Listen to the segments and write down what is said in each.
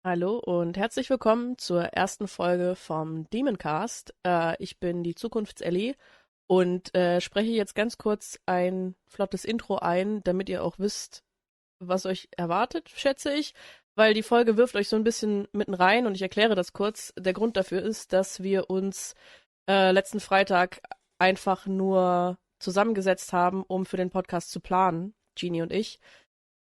Hallo und herzlich willkommen zur ersten Folge vom Demoncast. Ich bin die Zukunftsellie und spreche jetzt ganz kurz ein flottes Intro ein, damit ihr auch wisst, was euch erwartet, schätze ich, weil die Folge wirft euch so ein bisschen mitten rein und ich erkläre das kurz. Der Grund dafür ist, dass wir uns letzten Freitag einfach nur zusammengesetzt haben, um für den Podcast zu planen, Jeannie und ich.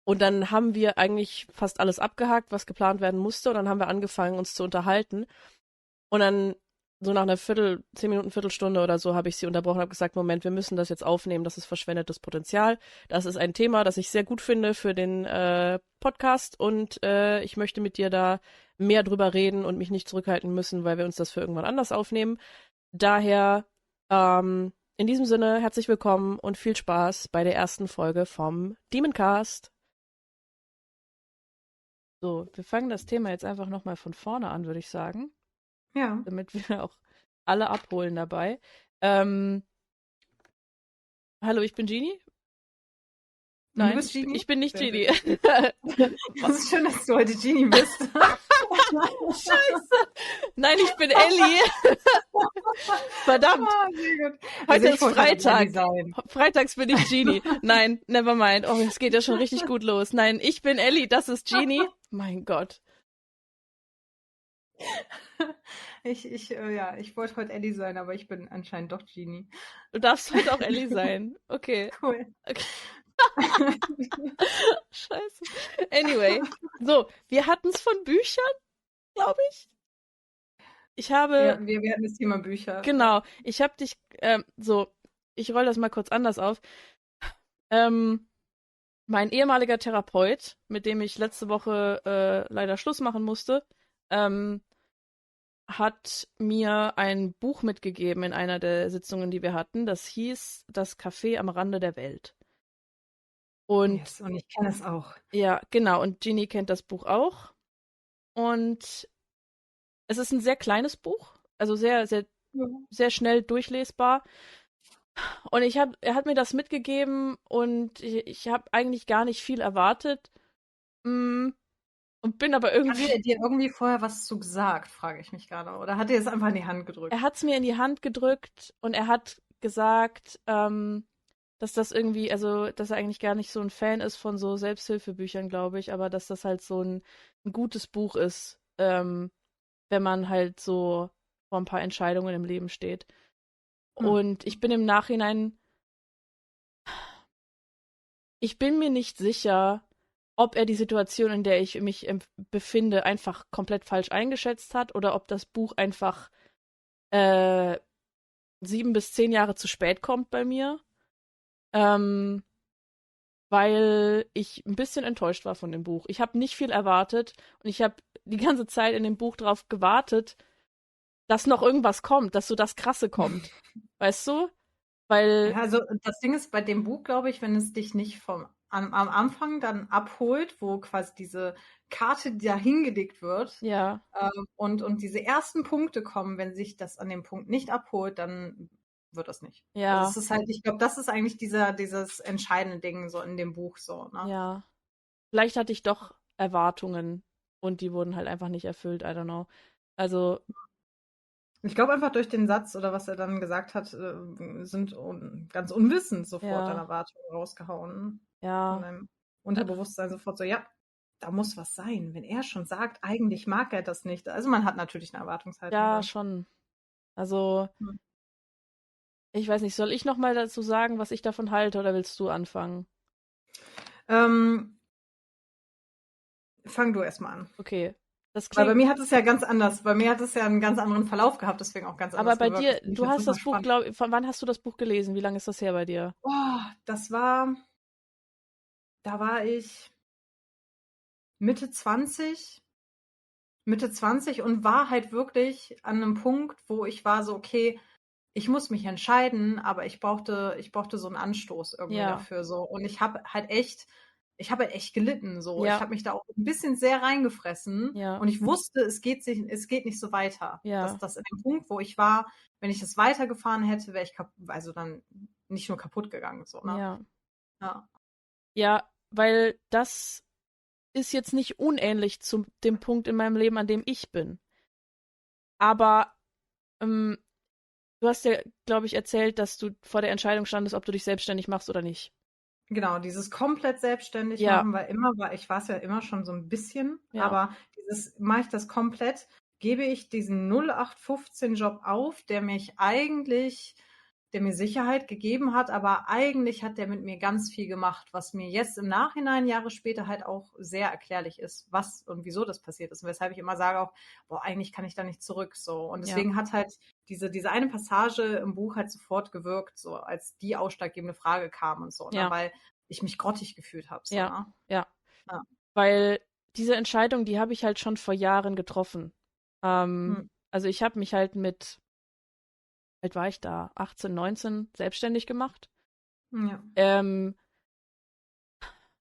Und dann haben wir eigentlich fast alles abgehakt, was geplant werden musste. Und dann haben wir angefangen, uns zu unterhalten. Und dann, so nach einer 10 Minuten, Viertelstunde oder so, habe ich sie unterbrochen und habe gesagt, Moment, wir müssen das jetzt aufnehmen, das ist verschwendetes Potenzial. Das ist ein Thema, das ich sehr gut finde für den Podcast. Und ich möchte mit dir da mehr drüber reden und mich nicht zurückhalten müssen, weil wir uns das für irgendwann anders aufnehmen. Daher, in diesem Sinne, herzlich willkommen und viel Spaß bei der ersten Folge vom Demoncast. So, wir fangen das Thema jetzt einfach nochmal von vorne an, würde ich sagen, Ja. damit wir auch alle abholen dabei. Ähm, hallo, ich bin Genie. Und du Nein, bist Genie? ich bin nicht Sehr, sehr Genie. gut. Das ist schön, dass du heute Genie bist. Scheiße. Nein, ich bin Ellie. Verdammt. Sehr gut. Heute Ich ist wollte halt Ellie Freitag. sein. Freitags bin ich Genie. Nein, never mind. Oh, es geht ja schon richtig gut los. Nein, ich bin Ellie, das ist Genie. Mein Gott. Ich wollte heute Ellie sein, aber ich bin anscheinend doch Genie. Du darfst heute auch Ellie sein. Okay. Cool. Okay. Scheiße. Anyway, so, wir hatten es von Büchern, glaube ich. Ich habe, Ja, wir hatten das Thema Bücher. genau, ich habe dich, ich roll das mal kurz anders auf. Ähm, mein ehemaliger Therapeut, mit dem ich letzte Woche leider Schluss machen musste, ähm, hat mir ein Buch mitgegeben in einer der Sitzungen, die wir hatten. Das hieß Das Café am Rande der Welt. Und Yes, und ich kenne es auch. ja, genau, und Ginny kennt das Buch auch. Und es ist ein sehr kleines Buch, also sehr, sehr, Ja. sehr schnell durchlesbar. Und er hat mir das mitgegeben und ich habe eigentlich gar nicht viel erwartet. Mm, und bin aber Hat irgendwie. er dir irgendwie vorher was zu gesagt, frage ich mich gerade. Oder hat er es einfach in die Hand Er gedrückt? hat es mir in die Hand gedrückt und er hat gesagt, dass das irgendwie, also, dass er eigentlich gar nicht so ein Fan ist von so Selbsthilfebüchern, glaube ich, aber dass das halt so ein gutes Buch ist, wenn man halt so vor ein paar Entscheidungen im Leben steht. Hm. Und ich bin im Nachhinein, ich bin mir nicht sicher, ob er die Situation, in der ich mich befinde, einfach komplett falsch eingeschätzt hat oder ob das Buch einfach äh, 7 bis 10 Jahre zu spät kommt bei mir. Ähm, weil ich ein bisschen enttäuscht war von dem Buch. Ich habe nicht viel erwartet und ich habe die ganze Zeit in dem Buch drauf gewartet, dass noch irgendwas kommt, dass so das Krasse kommt. Weißt du? Weil, Ja, also das Ding ist bei dem Buch, glaube ich, wenn es dich nicht am Anfang dann abholt, wo quasi diese Karte da hingelegt wird, ja, und diese ersten Punkte kommen, wenn sich das an dem Punkt nicht abholt, dann wird das nicht. Also es ja, ist halt, ich glaube, das ist eigentlich dieses entscheidende Ding so in dem Buch so, ne? ja. Vielleicht hatte ich doch Erwartungen und die wurden halt einfach nicht erfüllt, I don't know. Also, Ich glaube einfach durch den Satz oder was er dann gesagt hat, sind ganz unwissend sofort deine ja, Erwartungen rausgehauen von ja, deinem Unterbewusstsein sofort so, ja, da muss was sein. Wenn er schon sagt, eigentlich mag er das nicht. Also man hat natürlich eine Erwartungshaltung ja, dann. schon. Also, Hm. ich weiß nicht, soll ich noch mal dazu sagen, was ich davon halte, oder willst du anfangen? Ähm, Fang du erstmal an. Okay. Das Weil bei klingt. mir hat es ja ganz anders. Bei mir hat es ja einen ganz anderen Verlauf gehabt, deswegen auch ganz Aber anders bei gewirkt. Das dir, finde ich du jetzt hast super das Buch, spannend. glaube ich, von wann hast du das Buch gelesen? Wie lange ist das her bei dir? Oh, da war ich Mitte 20. Mitte 20 und war halt wirklich an einem Punkt, wo ich war so: „Okay, ich muss mich entscheiden“, aber ich brauchte so einen Anstoß irgendwie Ja, dafür so. Und ich habe halt echt gelitten so. Ich ja, habe mich da auch ein bisschen sehr reingefressen ja, und ich wusste, es geht nicht so weiter. Dass ja, das in dem Punkt, wo ich war, wenn ich das weitergefahren hätte, wäre ich also dann nicht nur kaputt gegangen so, ne? ja. Ja. Ja, weil das ist jetzt nicht unähnlich zu dem Punkt in meinem Leben, an dem ich bin. Aber du hast ja, glaube ich, erzählt, dass du vor der Entscheidung standest, ob du dich selbstständig machst oder nicht. Genau, dieses komplett selbstständig Ja, machen, weil ich war es ja immer schon so ein bisschen, ja, aber dieses, mache ich das komplett, gebe ich diesen 0815-Job auf, der mir Sicherheit gegeben hat, aber eigentlich hat der mit mir ganz viel gemacht, was mir jetzt im Nachhinein, Jahre später, halt auch sehr erklärlich ist, was und wieso das passiert ist. Und weshalb ich immer sage auch, boah, eigentlich kann ich da nicht zurück, so. Und ja, deswegen hat halt diese eine Passage im Buch halt sofort gewirkt, so als die ausschlaggebende Frage kam und so, ne, ja, weil ich mich grottig gefühlt habe, so, ja, ne? ja. Ja. Weil diese Entscheidung, die habe ich halt schon vor Jahren getroffen. Hm. Also ich habe mich halt mit, wie alt war ich da? 18, 19 selbstständig gemacht. Ja. Ähm,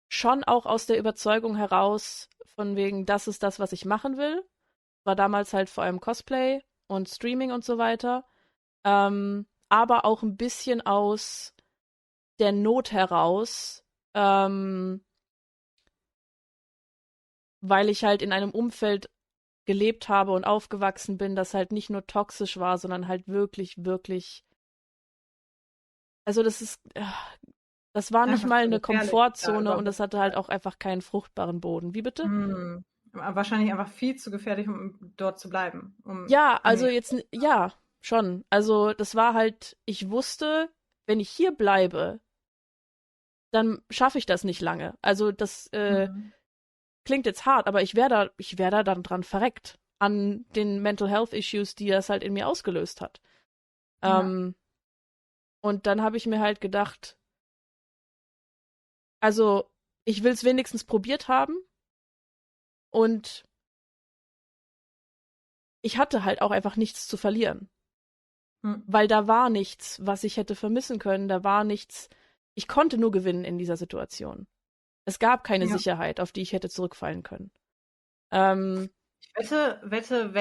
Schon auch aus der Überzeugung heraus, von wegen, das ist das, was ich machen will. War damals halt vor allem Cosplay und Streaming und so weiter. Aber auch ein bisschen aus der Not heraus, weil ich halt in einem Umfeld gelebt habe und aufgewachsen bin, das halt nicht nur toxisch war, sondern halt wirklich, wirklich. Also das war nicht Einfach mal zu eine gefährlich, da Komfortzone und überhaupt das hatte zu halt auch bleiben. einfach keinen fruchtbaren Boden. Wie bitte? Wahrscheinlich einfach viel zu gefährlich, um dort zu bleiben. Ja, also jetzt, ja, schon. Also das war halt, ich wusste, wenn ich hier bleibe, dann schaffe ich das nicht lange. Also das Mhm. klingt jetzt hart, aber ich wär da dann dran verreckt. An den Mental Health Issues, die das halt in mir ausgelöst hat. Ja. Ähm, und dann habe ich mir halt gedacht, also ich will es wenigstens probiert haben und ich hatte halt auch einfach nichts zu verlieren, Hm. weil da war nichts, was ich hätte vermissen können, da war nichts, ich konnte nur gewinnen in dieser Situation. Es gab keine Ja. Sicherheit, auf die ich hätte zurückfallen können. Ähm, Ich wette,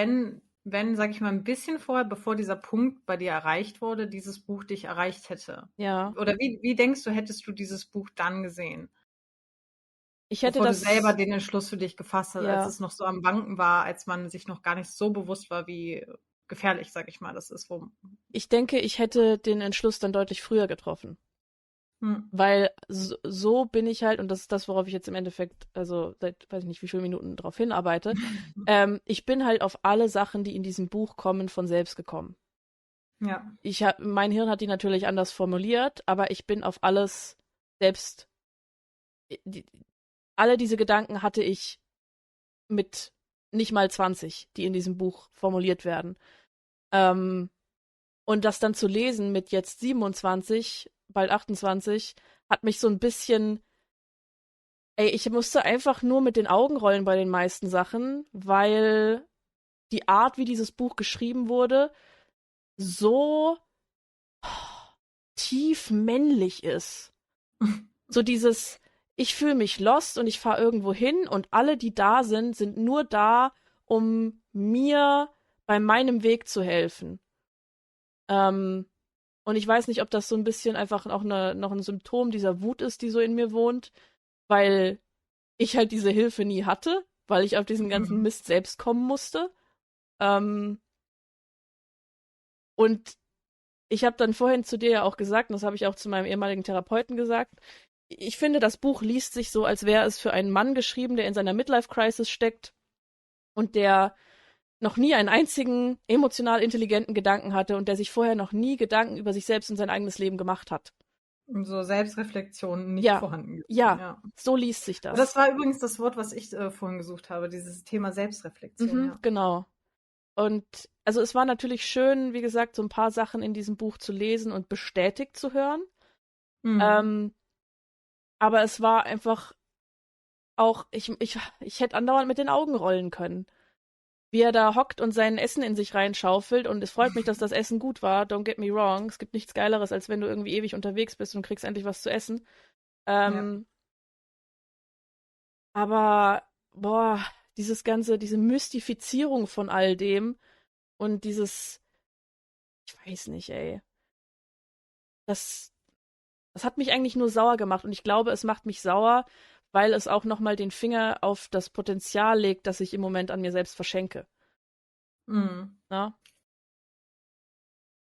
wenn, sag ich mal, ein bisschen vorher, bevor dieser Punkt bei dir erreicht wurde, dieses Buch dich erreicht hätte. ja, Oder wie denkst du, hättest du dieses Buch dann gesehen? ich hätte Bevor du selber das, den Entschluss für dich gefasst hast, als ja, es noch so am Wanken war, als man sich noch gar nicht so bewusst war, wie gefährlich, sag ich mal, das ist. ich denke, ich hätte den Entschluss dann deutlich früher getroffen. Hm. Weil so bin ich halt, und das ist das, worauf ich jetzt im Endeffekt, also seit weiß ich nicht wie viele Minuten drauf hinarbeite, ich bin halt auf alle Sachen, die in diesem Buch kommen, von selbst gekommen. Ja. Mein Hirn hat die natürlich anders formuliert, aber ich bin auf alles selbst, die, alle diese Gedanken hatte ich mit nicht mal 20, die in diesem Buch formuliert werden. Ähm, und das dann zu lesen mit jetzt 27, bald 28, hat mich so ein bisschen. Ey, ich musste einfach nur mit den Augen rollen bei den meisten Sachen, weil die Art, wie dieses Buch geschrieben wurde, so tief männlich ist. So dieses, ich fühle mich lost und ich fahre irgendwo hin und alle, die da sind, sind nur da, um mir bei meinem Weg zu helfen. Ähm, und ich weiß nicht, ob das so ein bisschen einfach auch noch ein Symptom dieser Wut ist, die so in mir wohnt, weil ich halt diese Hilfe nie hatte, weil ich auf diesen ganzen Mhm. Mist selbst kommen musste. Ähm, und ich habe dann vorhin zu dir ja auch gesagt, und das habe ich auch zu meinem ehemaligen Therapeuten gesagt, ich finde, das Buch liest sich so, als wäre es für einen Mann geschrieben, der in seiner Midlife-Crisis steckt und der noch nie einen einzigen emotional intelligenten Gedanken hatte und der sich vorher noch nie Gedanken über sich selbst und sein eigenes Leben gemacht hat. So Selbstreflexion nicht Ja, vorhanden gewesen, ja, ja. so liest sich Aber das das. war übrigens das Wort, was ich vorhin gesucht habe, dieses Thema Selbstreflexion, Mhm, ja. genau. Und also es war natürlich schön, wie gesagt, so ein paar Sachen in diesem Buch zu lesen und bestätigt zu hören. Mhm. Ähm, aber es war einfach auch, ich hätte andauernd mit den Augen rollen können. Wie er da hockt und sein Essen in sich reinschaufelt und es freut mich, dass das Essen gut war, don't get me wrong. Es gibt nichts Geileres, als wenn du irgendwie ewig unterwegs bist und kriegst endlich was zu essen. Ja. Ähm, aber, boah, diese Mystifizierung von all dem und ich weiß nicht, ey. Das, das hat mich eigentlich nur sauer gemacht und ich glaube, es macht mich sauer, weil es auch nochmal den Finger auf das Potenzial legt, das ich im Moment an mir selbst verschenke. Mhm. Ne?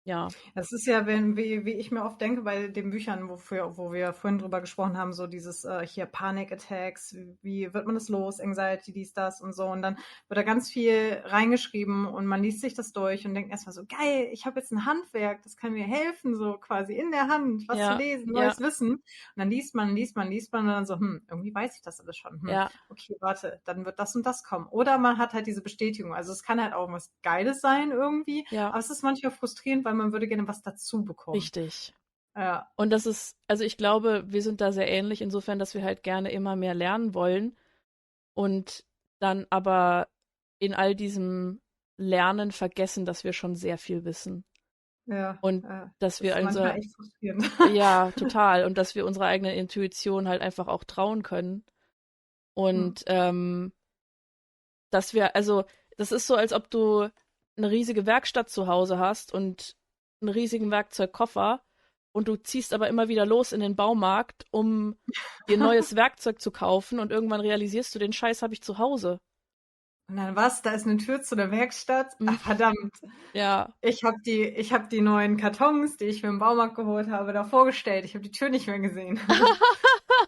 Ja, Das ist ja, wie ich mir oft denke bei den Büchern, wo wir vorhin drüber gesprochen haben, so dieses hier Panic Attacks, wie wird man das los, Anxiety, dies, das und so. Und dann wird da ganz viel reingeschrieben und man liest sich das durch und denkt erstmal so, geil, ich habe jetzt ein Handwerk, das kann mir helfen, so quasi in der Hand, was zu ja, lesen, ja, neues Wissen. Und dann liest man und dann so, irgendwie weiß ich das alles schon. ja, Okay, warte, dann wird das und das kommen. Oder man hat halt diese Bestätigung. Also es kann halt auch was Geiles sein irgendwie, ja, aber es ist manchmal frustrierend, weil man würde gerne was dazu bekommen. richtig. Ja, Und das ist, also ich glaube, wir sind da sehr ähnlich, insofern, dass wir halt gerne immer mehr lernen wollen und dann aber in all diesem Lernen vergessen, dass wir schon sehr viel wissen. ja, Und ja. dass Das wir ist manchmal unser, echt frustrierend. ja, total, und dass wir unserer eigenen Intuition halt einfach auch trauen können. Hm. Und dass wir, also, das ist so, als ob du eine riesige Werkstatt zu Hause hast und einen riesigen Werkzeugkoffer und du ziehst aber immer wieder los in den Baumarkt, um dir neues Werkzeug zu kaufen und irgendwann realisierst du, den Scheiß habe ich zu Hause. Und dann was? Da ist eine Tür zu der Werkstatt. Hm, Ach, verdammt. ja, Ich hab die neuen Kartons, die ich mir im Baumarkt geholt habe, da vorgestellt. Ich habe die Tür nicht mehr gesehen.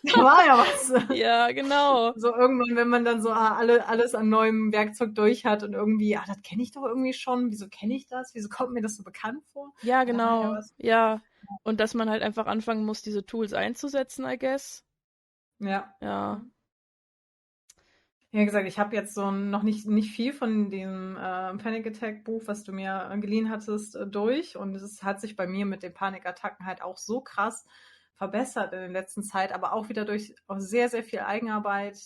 Da war ja was. ja, genau. So irgendwann, wenn man dann so alles an neuem Werkzeug durch hat und irgendwie, das kenne ich doch irgendwie schon. Wieso kenne ich das? Wieso kommt mir das so bekannt vor? Ja, Da war ja genau. was. Ja. Und dass man halt einfach anfangen muss, diese Tools einzusetzen, I guess. Ja. Ja. Wie gesagt, ich habe jetzt so noch nicht viel von dem Panic Attack Buch, was du mir geliehen hattest, durch. Und es hat sich bei mir mit den Panikattacken halt auch so krass verbessert in der letzten Zeit, aber auch wieder durch auch sehr, sehr viel Eigenarbeit.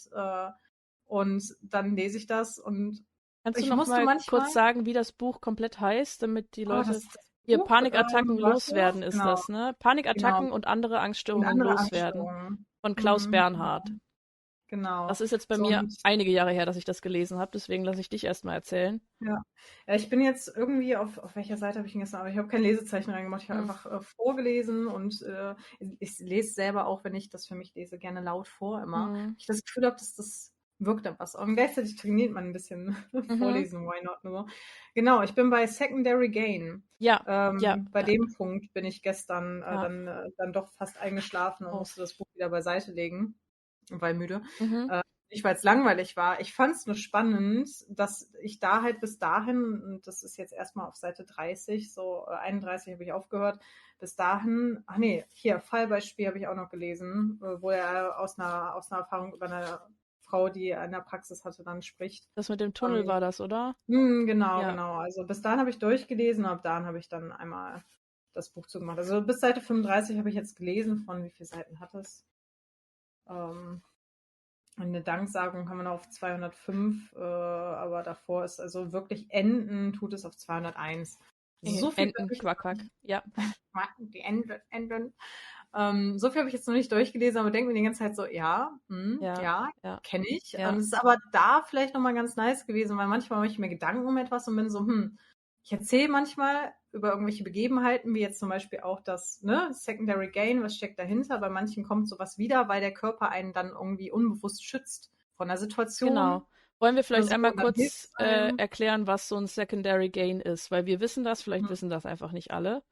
Und dann lese ich das und Kannst du ich noch musste mal manchmal, kurz sagen, wie das Buch komplett heißt, damit die oh, Leute das hier Buch, Panikattacken warte, loswerden ist genau, das, ne? genau, Panikattacken und andere und Angststörungen andere loswerden Angststörungen. von Klaus Genau, Bernhard. genau. Das ist jetzt bei So, mir und einige Jahre her, dass ich das gelesen habe, deswegen lasse ich dich erst mal erzählen. ja. Ja, ich bin jetzt irgendwie auf welcher Seite habe ich ihn gestern, aber ich habe kein Lesezeichen reingemacht. Ich habe Hm. einfach vorgelesen und ich lese selber auch, wenn ich das für mich lese, gerne laut vor immer. Hm. Ich das Gefühl habe, dass das wirkt dann was. Und gleichzeitig trainiert man ein bisschen Mhm. vorlesen, why not? Nur. Genau, ich bin bei Secondary Gain. Ja, ja, Bei ja, dem Punkt bin ich gestern ja. dann doch fast eingeschlafen und Oh. musste das Buch wieder beiseite legen, weil müde. Mhm. Nicht, weil es langweilig war. Ich fand es nur spannend, dass ich da halt bis dahin, und das ist jetzt erstmal auf Seite 30, so 31 habe ich aufgehört, bis dahin, ach nee, hier, Fallbeispiel habe ich auch noch gelesen, wo er aus einer Erfahrung über eine Frau, die eine Praxis hatte, dann spricht. Das mit dem Tunnel war das, oder? Genau, Ja. genau. Also bis dahin habe ich durchgelesen, ab dann habe ich dann einmal das Buch zugemacht. Also bis Seite 35 habe ich jetzt gelesen, von wie viele Seiten hat es? Ähm, Eine Danksagung kann man auf 205, aber davor ist also wirklich enden tut es auf 201. So viel Enten, habe ich Quack, Quack. Ja. die Enden. So viel habe ich jetzt noch nicht durchgelesen, aber denke mir die ganze Zeit so, ja, Ja, ja, ja, kenne ich. ja, Es ist aber da vielleicht nochmal ganz nice gewesen, weil manchmal mache ich mir Gedanken um etwas und bin so, ich erzähle manchmal über irgendwelche Begebenheiten, wie jetzt zum Beispiel auch das, ne, Secondary Gain, was steckt dahinter. Bei manchen kommt sowas wieder, weil der Körper einen dann irgendwie unbewusst schützt von der Situation genau. Wollen wir oder vielleicht so einmal und dann hilft kurz es einem. erklären, was so ein Secondary Gain ist? Weil wir wissen das, vielleicht Hm. wissen das einfach nicht alle.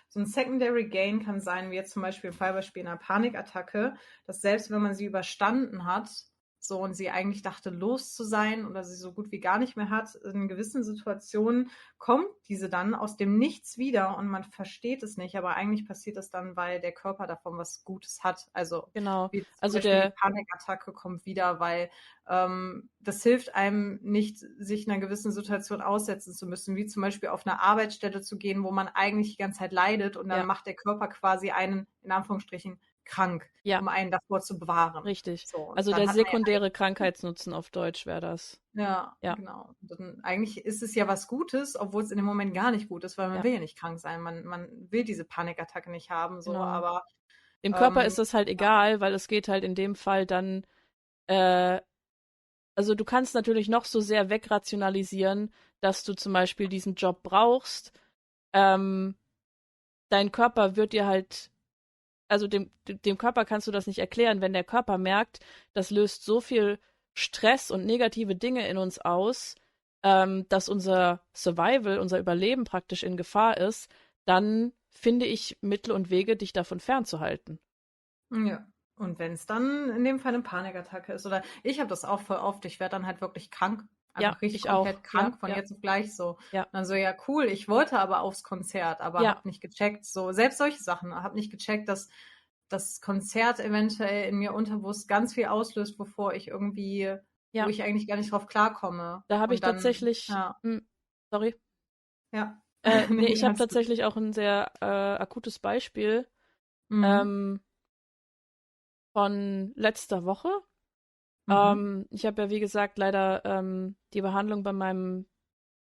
So ein Secondary Gain kann sein, wie jetzt zum Beispiel im Fallbeispiel einer Panikattacke, dass selbst wenn man sie überstanden hat, so und sie eigentlich dachte, los zu sein oder sie so gut wie gar nicht mehr hat, in gewissen Situationen kommt diese dann aus dem Nichts wieder und man versteht es nicht, aber eigentlich passiert es dann, weil der Körper davon was Gutes hat. Also Genau. wie zum Also Beispiel die der, Panikattacke kommt wieder, weil das hilft einem nicht, sich einer gewissen Situation aussetzen zu müssen, wie zum Beispiel auf eine Arbeitsstelle zu gehen, wo man eigentlich die ganze Zeit leidet und dann ja, macht der Körper quasi einen, in Anführungsstrichen, krank, ja, um einen davor zu bewahren. richtig. So, und Also dann der hat man ja sekundäre Krankheitsnutzen auf Deutsch wäre das. ja, Ja, genau. Dann, eigentlich ist es ja was Gutes, obwohl es in dem Moment gar nicht gut ist, weil man ja, will ja nicht krank sein. Man will diese Panikattacke nicht haben, so, genau. aber Dem Körper ähm, ist das halt egal, weil es geht halt in dem Fall dann, äh, also du kannst natürlich noch so sehr wegrationalisieren, dass du zum Beispiel diesen Job brauchst. Ähm, Dein Körper wird dir halt also dem Körper kannst du das nicht erklären, wenn der Körper merkt, das löst so viel Stress und negative Dinge in uns aus, dass unser Survival, unser Überleben praktisch in Gefahr ist, dann finde ich Mittel und Wege, dich davon fernzuhalten. Ja. Und wenn es dann in dem Fall eine Panikattacke ist oder ich habe das auch voll oft, ich werde dann halt wirklich krank, Ja, einfach richtig ich auch. komplett Ja, krank von ja, jetzt auf gleich so. Und ja, dann so, ja cool, ich wollte aber aufs Konzert, aber ja, habe nicht gecheckt, so selbst solche Sachen, habe nicht gecheckt, dass das Konzert eventuell in mir unterbewusst ganz viel auslöst, wo ja. ich eigentlich gar nicht drauf klarkomme. Da habe ich Und dann, tatsächlich, ja, sorry, ja. nee, Nee, ich habe alles gut. tatsächlich auch ein sehr akutes Beispiel Mhm. ähm, von letzter Woche. Mhm. Ich habe ja, wie gesagt, leider die Behandlung bei meinem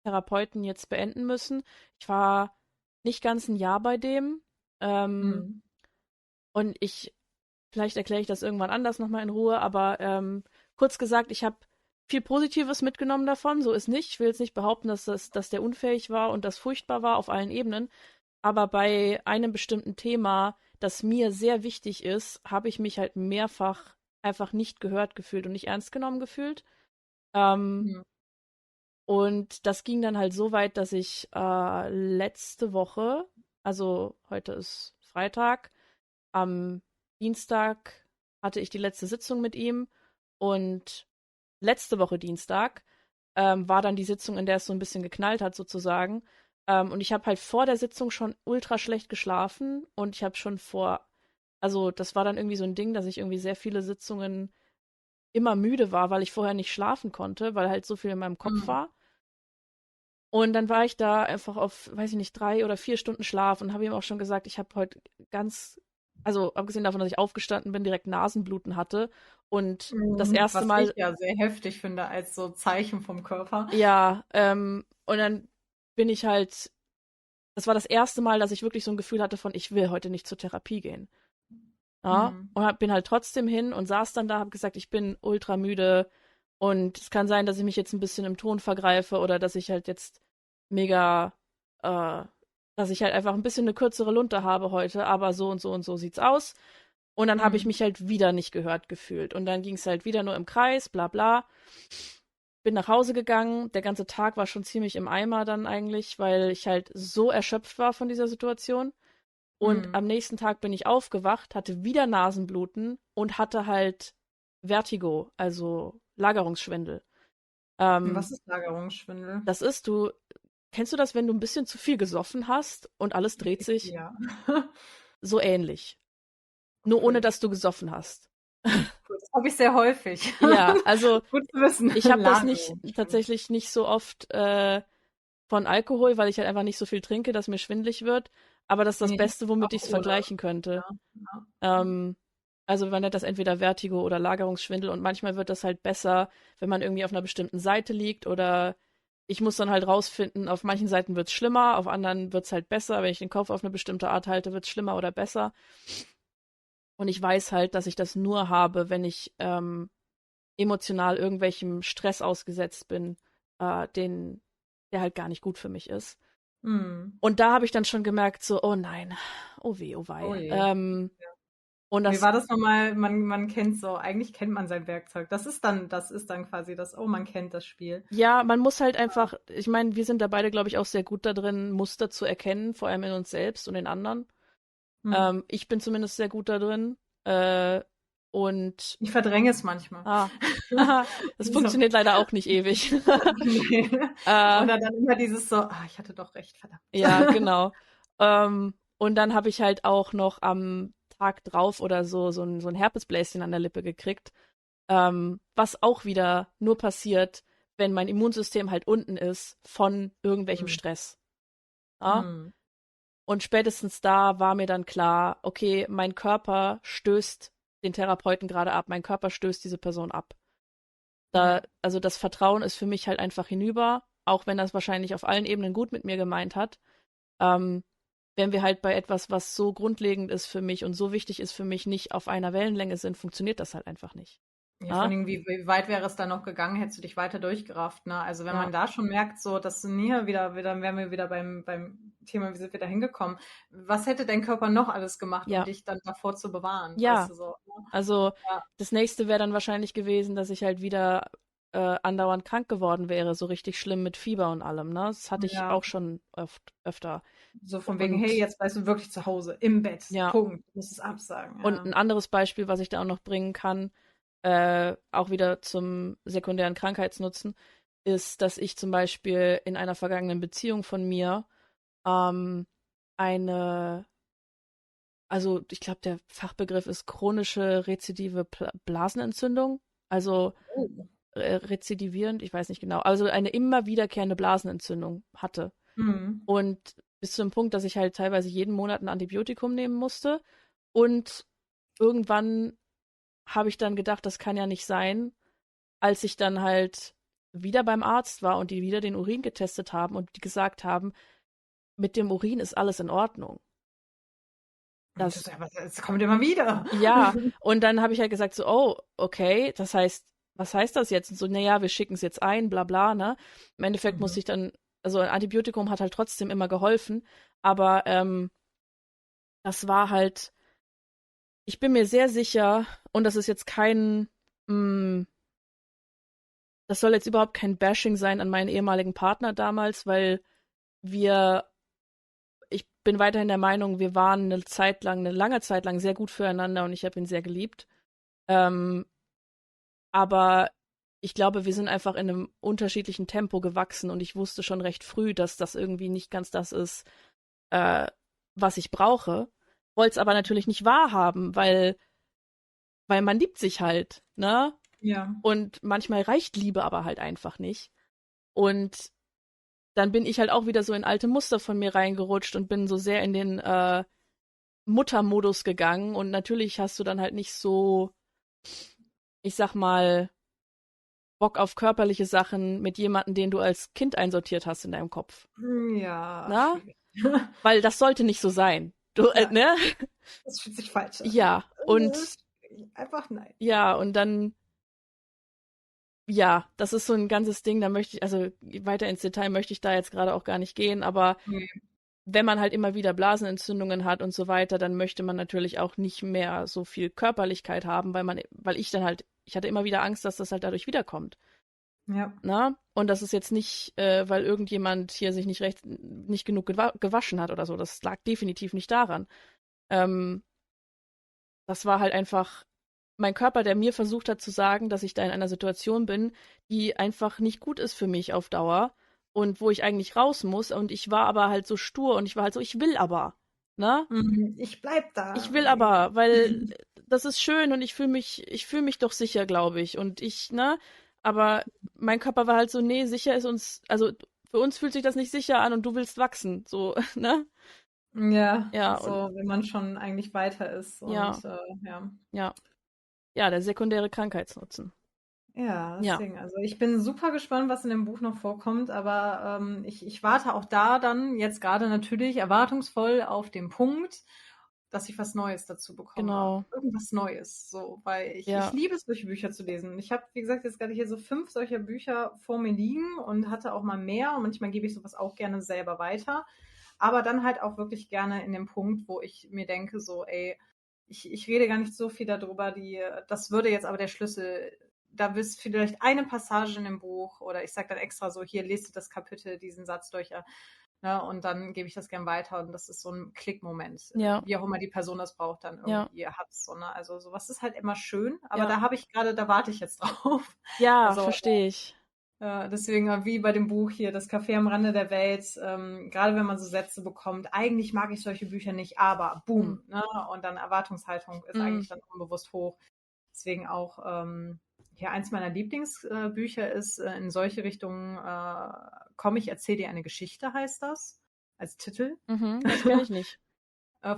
Therapeuten jetzt beenden müssen. Ich war nicht ganz ein Jahr bei dem. Ähm, Mhm. und vielleicht erkläre ich das irgendwann anders nochmal in Ruhe, aber kurz gesagt, ich habe viel Positives mitgenommen davon. So ist nicht. Ich will jetzt nicht behaupten, dass der unfähig war und das furchtbar war auf allen Ebenen. Aber bei einem bestimmten Thema, das mir sehr wichtig ist, habe ich mich halt mehrfach einfach nicht gehört gefühlt und nicht ernst genommen gefühlt. Ähm, Mhm. und das ging dann halt so weit, dass ich letzte Woche, also heute ist Freitag, am Dienstag hatte ich die letzte Sitzung mit ihm und letzte Woche Dienstag war dann die Sitzung, in der es so ein bisschen geknallt hat sozusagen. Und ich habe halt vor der Sitzung schon ultra schlecht geschlafen und ich habe schon also das war dann irgendwie so ein Ding, dass ich irgendwie sehr viele Sitzungen immer müde war, weil ich vorher nicht schlafen konnte, weil halt so viel in meinem Kopf Mhm. war. Und dann war ich da einfach auf, weiß ich nicht, 3 oder 4 Stunden Schlaf und habe ihm auch schon gesagt, ich habe heute also abgesehen davon, dass ich aufgestanden bin, direkt Nasenbluten hatte. Und das Mhm. erste Was ich Mal, ja sehr heftig finde als so Zeichen vom Körper. ja, und dann bin ich halt, das war das erste Mal, dass ich wirklich so ein Gefühl hatte von, ich will heute nicht zur Therapie gehen. Ja, Mhm. und bin halt trotzdem hin und saß dann da, habe gesagt, ich bin ultra müde und es kann sein, dass ich mich jetzt ein bisschen im Ton vergreife oder dass ich halt jetzt mega, äh, dass ich halt einfach ein bisschen eine kürzere Lunte habe heute, aber so und so und so sieht's aus. Und dann habe ich Mhm. mich halt wieder nicht gehört gefühlt. Und dann ging es halt wieder nur im Kreis, bla bla. Bin nach Hause gegangen. Der ganze Tag war schon ziemlich im Eimer dann eigentlich, weil ich halt so erschöpft war von dieser Situation. Und Mhm. am nächsten Tag bin ich aufgewacht, hatte wieder Nasenbluten und hatte halt Vertigo, also Lagerungsschwindel. Ähm, Was ist Lagerungsschwindel? das ist, kennst du das, wenn du ein bisschen zu viel gesoffen hast und alles dreht sich? Ja. So ähnlich. Nur ohne, Cool. dass du gesoffen hast. Cool. Das habe ich sehr häufig. Ja, also Gut zu wissen. ich habe das nicht Lagerungsschwindel. tatsächlich nicht so oft von Alkohol, weil ich halt einfach nicht so viel trinke, dass mir schwindelig wird. Aber das ist das Nee, ich Beste, womit auch ich es ohne. vergleichen könnte. Ja, ja, ja. Ähm, also man nennt das entweder Vertigo oder Lagerungsschwindel und manchmal wird das halt besser, wenn man irgendwie auf einer bestimmten Seite liegt oder ich muss dann halt rausfinden, auf manchen Seiten wird es schlimmer, auf anderen wird es halt besser. Wenn ich den Kopf auf eine bestimmte Art halte, wird es schlimmer oder besser. Und ich weiß halt, dass ich das nur habe, wenn ich emotional irgendwelchem Stress ausgesetzt bin, der halt gar nicht gut für mich ist. Mhm. Und da habe ich dann schon gemerkt, so, oh nein, oh weh, oh Oh wei. je. Und Wie das, war das nochmal? Man kennt so, eigentlich kennt man sein Werkzeug. Das ist dann quasi das, oh, man kennt das Spiel. ja, man muss halt einfach, ich meine, wir sind da beide, glaube ich, auch sehr gut da drin, Muster zu erkennen, vor allem in uns selbst und in anderen. Hm. Ich bin zumindest sehr gut da drin. Äh, und, Ich verdränge es manchmal. ah, das So. funktioniert leider auch nicht ewig. Nee. äh, Oder dann immer dieses so, ich hatte doch recht, verdammt. Ja, genau. Und dann habe ich halt auch noch am Tag drauf oder so ein Herpesbläschen an der Lippe gekriegt, was auch wieder nur passiert, wenn mein Immunsystem halt unten ist von irgendwelchem Hm. Stress. Ja? Hm. Und spätestens da war mir dann klar, okay, mein Körper stößt den Therapeuten gerade ab, mein Körper stößt diese Person ab. Ja. Also das Vertrauen ist für mich halt einfach hinüber, auch wenn das wahrscheinlich auf allen Ebenen gut mit mir gemeint hat. Ähm, wenn wir halt bei etwas, was so grundlegend ist für mich und so wichtig ist für mich, nicht auf einer Wellenlänge sind, funktioniert das halt einfach nicht. Ja, vor Ja, allem, wie weit wäre es dann noch gegangen, hättest du dich weiter durchgerafft, ne? Also wenn ja, man da schon merkt, so, dass du nie wieder, dann wären wir wieder Thema, wie sind wir da hingekommen? Was hätte dein Körper noch alles gemacht, um Ja, dich dann davor zu bewahren? Weißt ja. du so? Ne? Also Ja, das nächste wäre dann wahrscheinlich gewesen, dass ich halt wieder andauernd krank geworden wäre, so richtig schlimm mit Fieber und allem, ne? Das hatte ich ja. auch schon öfter. So von wegen, hey, Und jetzt bleibst du wirklich zu Hause, im Bett. ja, Punkt. Du musst es absagen. und Ja. ein anderes Beispiel, was ich da auch noch bringen kann, auch wieder zum sekundären Krankheitsnutzen, ist, dass ich zum Beispiel in einer vergangenen Beziehung von mir ähm, eine, also ich glaube, der Fachbegriff ist chronische rezidive Blasenentzündung, also Oh. rezidivierend, ich weiß nicht genau, also eine immer wiederkehrende Blasenentzündung hatte. Mhm. Und bis zu dem Punkt, dass ich halt teilweise jeden Monat ein Antibiotikum nehmen musste. Und irgendwann habe ich dann gedacht, das kann ja nicht sein, als ich dann halt wieder beim Arzt war und die wieder den Urin getestet haben und die gesagt haben, mit dem Urin ist alles in Ordnung. Und Das, es kommt immer wieder. ja, und dann habe ich halt gesagt so, oh, okay, das heißt, was heißt das jetzt? Und so, naja, wir schicken es jetzt ein, bla bla, ne? Im Endeffekt musste Mhm. ich dann, also ein Antibiotikum hat halt trotzdem immer geholfen, aber das war halt, ich bin mir sehr sicher, und das ist jetzt mh, das soll jetzt überhaupt kein Bashing sein an meinen ehemaligen Partner damals, weil wir, ich bin weiterhin der Meinung, wir waren eine lange Zeit lang sehr gut füreinander und ich habe ihn sehr geliebt. Ähm, aber ich glaube, wir sind einfach in einem unterschiedlichen Tempo gewachsen und ich wusste schon recht früh, dass das irgendwie nicht ganz das ist, äh, was ich brauche. Wollte es aber natürlich nicht wahrhaben, weil man liebt sich halt, ne? Ja. Und manchmal reicht Liebe aber halt einfach nicht. Und dann bin ich halt auch wieder so in alte Muster von mir reingerutscht und bin so sehr in den Muttermodus gegangen. Und natürlich hast du dann halt nicht so, ich sag mal, Bock auf körperliche Sachen mit jemandem, den du als Kind einsortiert hast in deinem Kopf. Ja, Na? schwierig. Weil das sollte nicht so sein. Du, Ja, ne? das fühlt sich falsch an. Ja, und Schwierig. Einfach nein. ja, und dann, ja, das ist so ein ganzes Ding, da möchte ich, also weiter ins Detail möchte ich da jetzt gerade auch gar nicht gehen, aber Nee. wenn man halt immer wieder Blasenentzündungen hat und so weiter, dann möchte man natürlich auch nicht mehr so viel Körperlichkeit haben, weil ich dann halt, ich hatte immer wieder Angst, dass das halt dadurch wiederkommt. Ja. Na? Und das ist jetzt nicht, weil irgendjemand hier sich nicht genug gewaschen hat oder so. Das lag definitiv nicht daran. Ähm, Das war halt einfach mein Körper, der mir versucht hat zu sagen, dass ich da in einer Situation bin, die einfach nicht gut ist für mich auf Dauer und wo ich eigentlich raus muss. Und ich war aber halt so stur und ich war halt so, ich will aber. Ne? Ich bleib Ich da. will aber, weil das ist schön und ich fühle mich doch sicher, glaube ich. Und ich, ne? Aber mein Körper war halt so, nee, sicher ist uns, also für uns fühlt sich das nicht sicher an und du willst wachsen. So, ne? Ja, Ja, und so, wenn man schon eigentlich weiter ist ja, und ja. ja. Ja, der sekundäre Krankheitsnutzen. Ja, Ja. deswegen, also ich bin super gespannt, was in dem Buch noch vorkommt, aber ich warte auch da dann jetzt gerade natürlich erwartungsvoll auf den Punkt, dass ich was Neues dazu bekomme. Genau. Irgendwas Neues, so, weil ich Ja. liebe es, solche Bücher zu lesen. Ich habe, wie gesagt, jetzt gerade hier so 5 solcher Bücher vor mir liegen und hatte auch mal mehr und manchmal gebe ich sowas auch gerne selber weiter, aber dann halt auch wirklich gerne in dem Punkt, wo ich mir denke, so, ey, ich rede gar nicht so viel darüber, das würde jetzt aber der Schlüssel, da bist vielleicht eine Passage in dem Buch oder ich sage dann extra so, hier lest du das Kapitel, diesen Satz durch, ne, und dann gebe ich das gern weiter und das ist so ein Klickmoment. Ja. Wie auch immer die Person das braucht, dann Ja. irgendwie hat es so, ne? Also sowas ist halt immer schön, aber Ja. da warte ich jetzt drauf. Ja, Also verstehe ich. deswegen wie bei dem Buch hier, Das Café am Rande der Welt, gerade wenn man so Sätze bekommt, eigentlich mag ich solche Bücher nicht, aber Mm. boom, ne? Und dann Erwartungshaltung ist eigentlich dann unbewusst hoch. Deswegen auch, ja, eins meiner Lieblingsbücher ist in solche Richtungen, Komm, ich erzähle dir eine Geschichte, heißt das, als Titel. Mhm, das kenne ich nicht.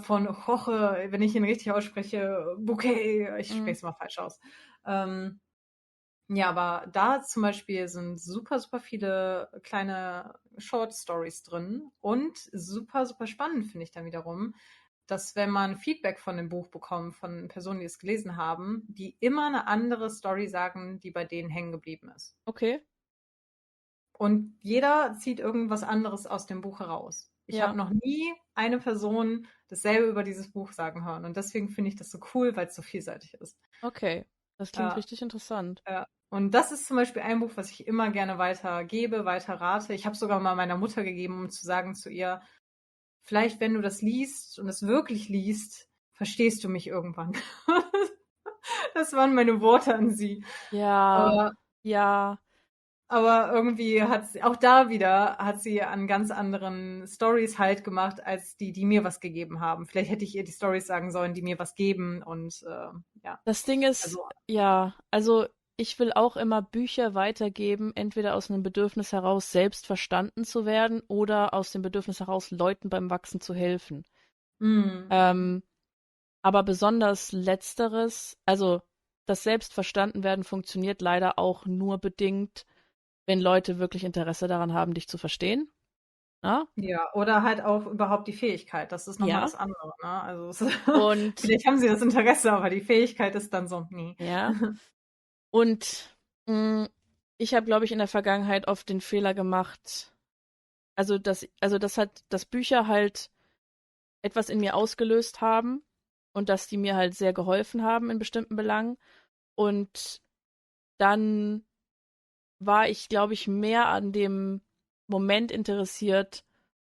Von Jorge, wenn ich ihn richtig ausspreche, Bouquet, ich spreche Mm. es mal falsch aus. Ja, aber da zum Beispiel sind super, super viele kleine Short Stories drin und super, super spannend finde ich dann wiederum, dass wenn man Feedback von dem Buch bekommt, von Personen, die es gelesen haben, die immer eine andere Story sagen, die bei denen hängen geblieben ist. Okay. Und jeder zieht irgendwas anderes aus dem Buch heraus. Ich habe noch nie eine Person dasselbe über dieses Buch sagen hören. Und deswegen finde ich das so cool, weil es so vielseitig ist. Okay, das klingt Ja, richtig interessant. ja. Und das ist zum Beispiel ein Buch, was ich immer gerne weitergebe, weiterrate. Ich habe es sogar mal meiner Mutter gegeben, um zu sagen zu ihr, vielleicht, wenn du das liest und es wirklich liest, verstehst du mich irgendwann. Das waren meine Worte an sie. Ja, Aber, ja, aber irgendwie hat sie, auch da wieder, hat sie an ganz anderen Stories halt gemacht, als die mir was gegeben haben. Vielleicht hätte ich ihr die Stories sagen sollen, die mir was geben und ja. das Ding ist, Also, ja, also ich will auch immer Bücher weitergeben, entweder aus einem Bedürfnis heraus, selbst verstanden zu werden oder aus dem Bedürfnis heraus, Leuten beim Wachsen zu helfen. mm, Ähm, aber besonders letzteres, also das Selbstverstandenwerden funktioniert leider auch nur bedingt, wenn Leute wirklich Interesse daran haben, dich zu verstehen. Ja? ja, oder halt auch überhaupt die Fähigkeit. Das ist nochmal Ja. das andere, ne? Also Und vielleicht haben sie das Interesse, aber die Fähigkeit ist dann so, nee. ja. Und ich habe, glaube ich, in der Vergangenheit oft den Fehler gemacht, also dass Bücher halt etwas in mir ausgelöst haben und dass die mir halt sehr geholfen haben in bestimmten Belangen. Und dann war ich, glaube ich, mehr an dem Moment interessiert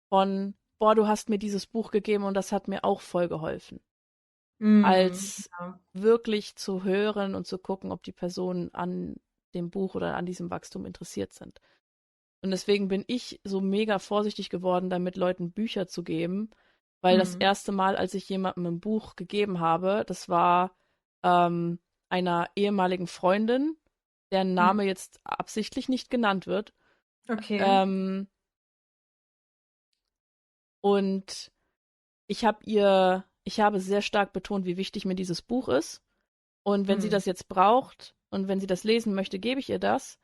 von, boah, du hast mir dieses Buch gegeben und das hat mir auch voll geholfen, als Ja. wirklich zu hören und zu gucken, ob die Personen an dem Buch oder an diesem Wachstum interessiert sind. Und deswegen bin ich so mega vorsichtig geworden, damit Leuten Bücher zu geben, weil das erste Mal, als ich jemandem ein Buch gegeben habe, das war einer ehemaligen Freundin, deren Name jetzt absichtlich nicht genannt wird. Okay. Ähm, und ich habe sehr stark betont, wie wichtig mir dieses Buch ist. Und wenn sie das jetzt braucht und wenn sie das lesen möchte, gebe ich ihr das.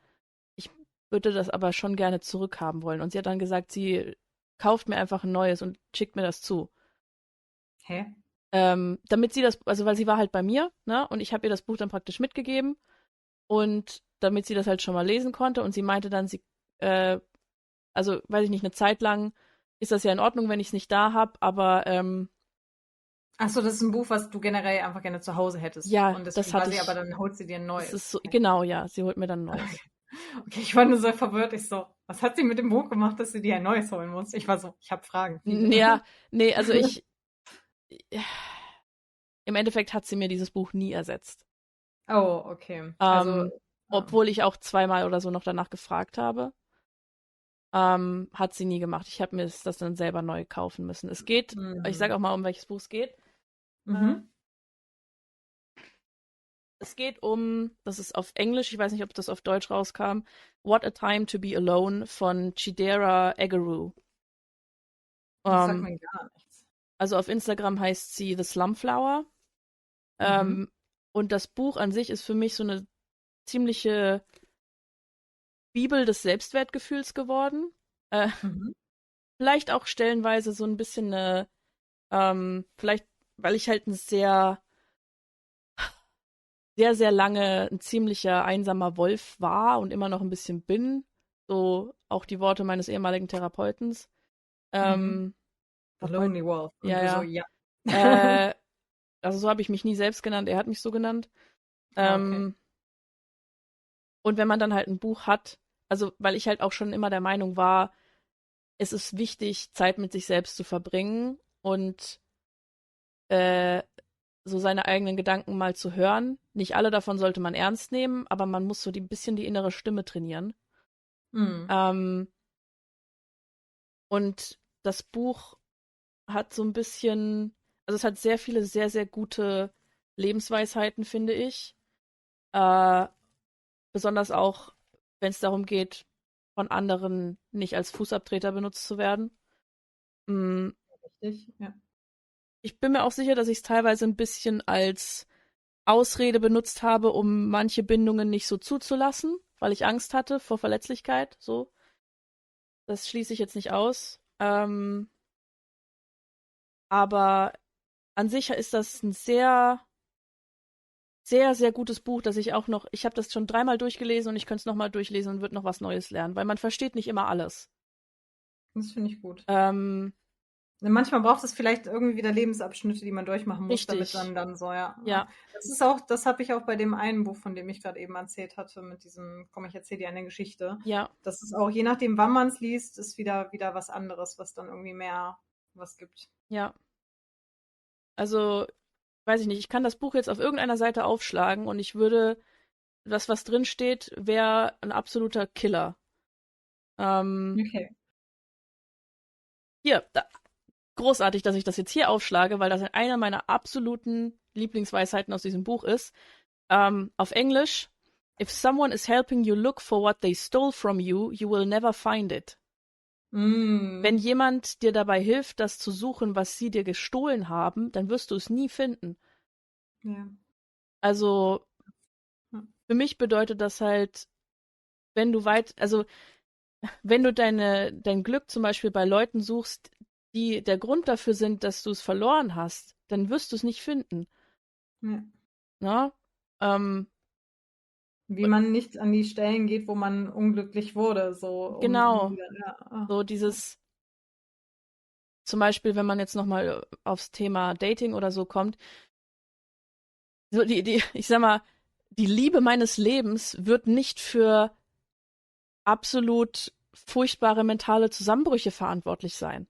Ich würde das aber schon gerne zurückhaben wollen. Und sie hat dann gesagt, sie kauft mir einfach ein neues und schickt mir das zu. Hä? Damit sie das, also weil sie war halt bei mir, ne? Und ich habe ihr das Buch dann praktisch mitgegeben. Und damit sie das halt schon mal lesen konnte. Und sie meinte dann, also weiß ich nicht, eine Zeit lang ist das ja in Ordnung, wenn ich es nicht da habe, aber Ach so, das ist ein Buch, was du generell einfach gerne zu Hause hättest. ja, Und das deswegen hatte quasi, aber ich. dann holt sie dir ein Das ist neues. so, Okay. genau, ja, sie holt mir dann ein neues. Okay, ich war nur so verwirrt. Ich so, was hat sie mit dem Buch gemacht, dass sie dir ein neues holen muss? Ich war so, ich habe Fragen, viele. Ja, nee, also im Endeffekt hat sie mir dieses Buch nie ersetzt. Oh, okay. Also, Ähm, obwohl ich auch zweimal oder so noch danach gefragt habe. Hat sie nie gemacht. Ich habe mir das dann selber neu kaufen müssen. Es geht, ich sage auch mal, um welches Buch es geht. mhm. Es geht um, das ist auf Englisch, ich weiß nicht, ob das auf Deutsch rauskam, What a Time to Be Alone von Chidera Eggerue. Das sagt Ähm, mir gar nichts. also auf Instagram heißt sie The Slumflower. Mhm. Und das Buch an sich ist für mich so eine ziemliche Bibel des Selbstwertgefühls geworden. Äh, Mhm. vielleicht auch stellenweise so ein bisschen eine, vielleicht, weil ich halt ein sehr lange ein ziemlicher einsamer Wolf war und immer noch ein bisschen bin. So auch die Worte meines ehemaligen Therapeutens. Mhm. Ähm, The Therapeut, Lonely Wolf. Und ja, du so, ja. ja. Äh, also so habe ich mich nie selbst genannt, er hat mich so genannt. Ah, okay. Ähm, und wenn man dann halt ein Buch hat, also weil ich halt auch schon immer der Meinung war, es ist wichtig, Zeit mit sich selbst zu verbringen und äh, so seine eigenen Gedanken mal zu hören. Nicht alle davon sollte man ernst nehmen, aber man muss so ein bisschen die innere Stimme trainieren. Mhm. Ähm, und das Buch hat so ein bisschen, also es hat sehr viele sehr gute Lebensweisheiten, finde ich. Äh, besonders auch, wenn es darum geht, von anderen nicht als Fußabtreter benutzt zu werden. Mm, Richtig, ja. ich bin mir auch sicher, dass ich es teilweise ein bisschen als Ausrede benutzt habe, um manche Bindungen nicht so zuzulassen, weil ich Angst hatte vor Verletzlichkeit. So, das schließe ich jetzt nicht aus. Aber an sich ist das ein sehr gutes Buch, das ich auch noch, ich habe das schon dreimal durchgelesen und ich könnte es nochmal durchlesen und würde noch was Neues lernen, weil man versteht nicht immer alles. Das finde ich gut. Manchmal braucht es vielleicht irgendwie wieder Lebensabschnitte, die man durchmachen muss, damit Richtig. dann so, ja. Ja. Das habe ich auch bei dem einen Buch, von dem ich gerade eben erzählt hatte, mit diesem, komm, ich erzähle dir eine Geschichte. Ja. Das ist auch, je nachdem, wann man es liest, ist wieder was anderes, was dann irgendwie mehr was gibt. Ja. Also, weiß ich nicht, ich kann das Buch jetzt auf irgendeiner Seite aufschlagen und ich würde, was drin steht, wäre ein absoluter Killer. Okay. Hier, großartig, dass ich das jetzt hier aufschlage, weil das eine meiner absoluten Lieblingsweisheiten aus diesem Buch ist. Auf Englisch: If someone is helping you look for what they stole from you, you will never find it. Wenn jemand dir dabei hilft, das zu suchen, was sie dir gestohlen haben, dann wirst du es nie finden. Ja. Also, für mich bedeutet das halt, wenn du wenn du dein Glück zum Beispiel bei Leuten suchst, die der Grund dafür sind, dass du es verloren hast, dann wirst du es nicht finden. Ja. Ne? Wie man nicht an die Stellen geht, wo man unglücklich wurde, so Genau. wieder, ja. So dieses, zum Beispiel, wenn man jetzt nochmal aufs Thema Dating oder so kommt, so ich sag mal, die Liebe meines Lebens wird nicht für absolut furchtbare mentale Zusammenbrüche verantwortlich sein.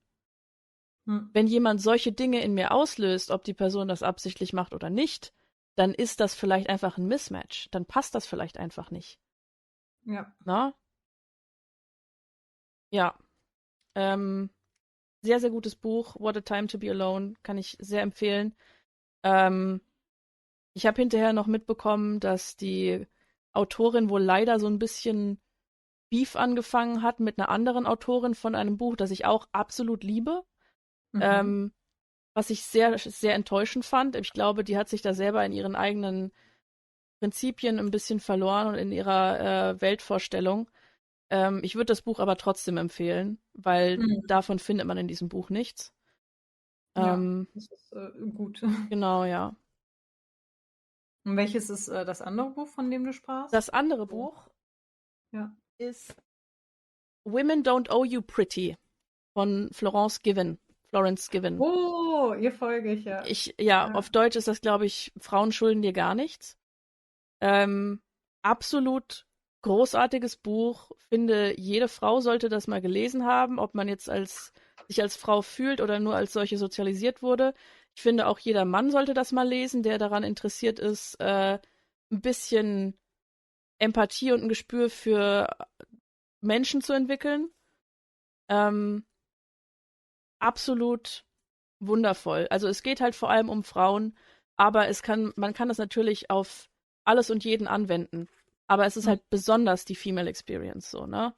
Wenn jemand solche Dinge in mir auslöst, ob die Person das absichtlich macht oder nicht, dann ist das vielleicht einfach ein Mismatch. Dann passt das vielleicht einfach nicht. Ja. Na? Ja. Sehr, sehr gutes Buch. What a Time to Be Alone. Kann ich sehr empfehlen. Ich habe hinterher noch mitbekommen, dass die Autorin wohl leider so ein bisschen Beef angefangen hat mit einer anderen Autorin von einem Buch, das ich auch absolut liebe. Was ich sehr, sehr enttäuschend fand. Ich glaube, die hat sich da selber in ihren eigenen Prinzipien ein bisschen verloren und in ihrer Weltvorstellung. Ich würde das Buch aber trotzdem empfehlen, weil davon findet man in diesem Buch nichts. Ja, das ist gut. Genau, ja. Und welches ist das andere Buch, von dem du sprachst? Das andere Buch Ja. ist Women Don't Owe You Pretty von Florence Given. Oh, ihr folge ich, ja. Ja, auf Deutsch ist das, glaube ich, Frauen schulden dir gar nichts. Absolut großartiges Buch. Finde, jede Frau sollte das mal gelesen haben, ob man jetzt sich als Frau fühlt oder nur als solche sozialisiert wurde. Ich finde, auch jeder Mann sollte das mal lesen, der daran interessiert ist, ein bisschen Empathie und ein Gespür für Menschen zu entwickeln. Absolut wundervoll. Also es geht halt vor allem um Frauen, aber man kann das natürlich auf alles und jeden anwenden. Aber es ist halt besonders die Female Experience so, ne?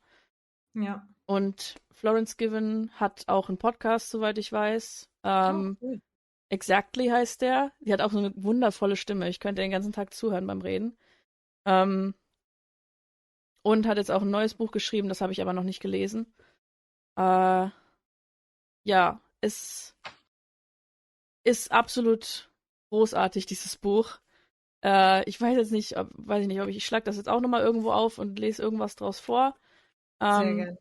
Ja. Und Florence Given hat auch einen Podcast, soweit ich weiß. Cool. Exactly heißt der. Die hat auch so eine wundervolle Stimme. Ich könnte den ganzen Tag zuhören beim Reden. Und hat jetzt auch ein neues Buch geschrieben, das habe ich aber noch nicht gelesen. Ja, es ist absolut großartig, dieses Buch. Ich weiß jetzt nicht, ob ich schlag das jetzt auch nochmal irgendwo auf und lese irgendwas draus vor. Sehr gerne.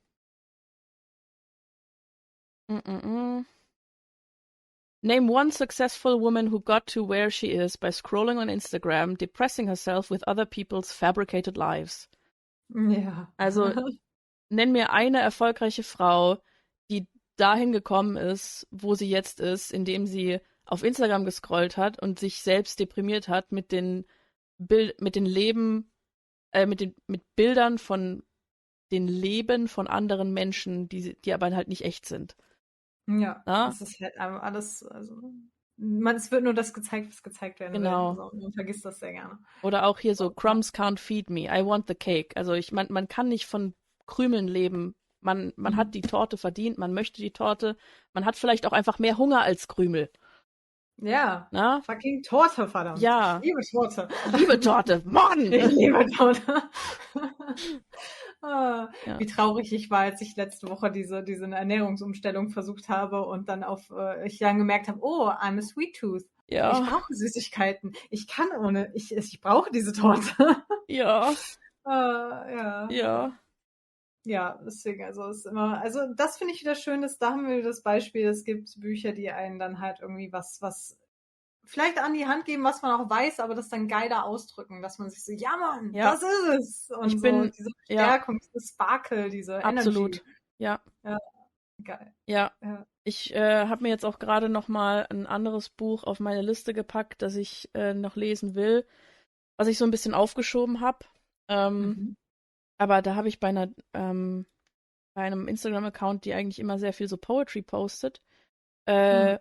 Name one successful woman who got to where she is by scrolling on Instagram, depressing herself with other people's fabricated lives. Ja. Also, nenn mir eine erfolgreiche Frau, die dahin gekommen ist, wo sie jetzt ist, indem sie auf Instagram gescrollt hat und sich selbst deprimiert hat mit den Bildern von den Leben von anderen Menschen, die aber halt nicht echt sind. Ja, Na? es ist halt alles, also es wird nur das gezeigt, was gezeigt werden will. Genau. Also, man vergisst das sehr gerne. Oder auch hier so, Crumbs can't feed me, I want the cake. Also man kann nicht von Krümeln leben. Man hat die Torte verdient, man möchte die Torte. Man hat vielleicht auch einfach mehr Hunger als Krümel. Ja, Na? fucking Torte, verdammt. Ja. Ich liebe Torte. Liebe Torte, Mann! Ich liebe Torte. Ja. Wie traurig ich war, als ich letzte Woche diese Ernährungsumstellung versucht habe und dann ich dann gemerkt habe, oh, I'm a sweet tooth. Ja. Ich brauche Süßigkeiten. Ich brauche diese Torte. Ja. Ja. Ja. Ja, deswegen, also ist immer, also das finde ich wieder schön, dass da haben wir das Beispiel, es gibt Bücher, die einen dann halt irgendwie was vielleicht an die Hand geben, was man auch weiß, aber das dann geiler ausdrücken, dass man sich so, ja Mann, Ja, das ist es. Und ich so bin, diese ja, Stärkung, diese Sparkle, diese Energy. absolut. Ja, Ja, geil. ja. Ja. Ich habe mir jetzt auch gerade noch mal ein anderes Buch auf meine Liste gepackt, das ich noch lesen will, was ich so ein bisschen aufgeschoben habe. Ähm, Mhm. aber da habe ich bei einem Instagram-Account, die eigentlich immer sehr viel so Poetry postet, Hm. äh,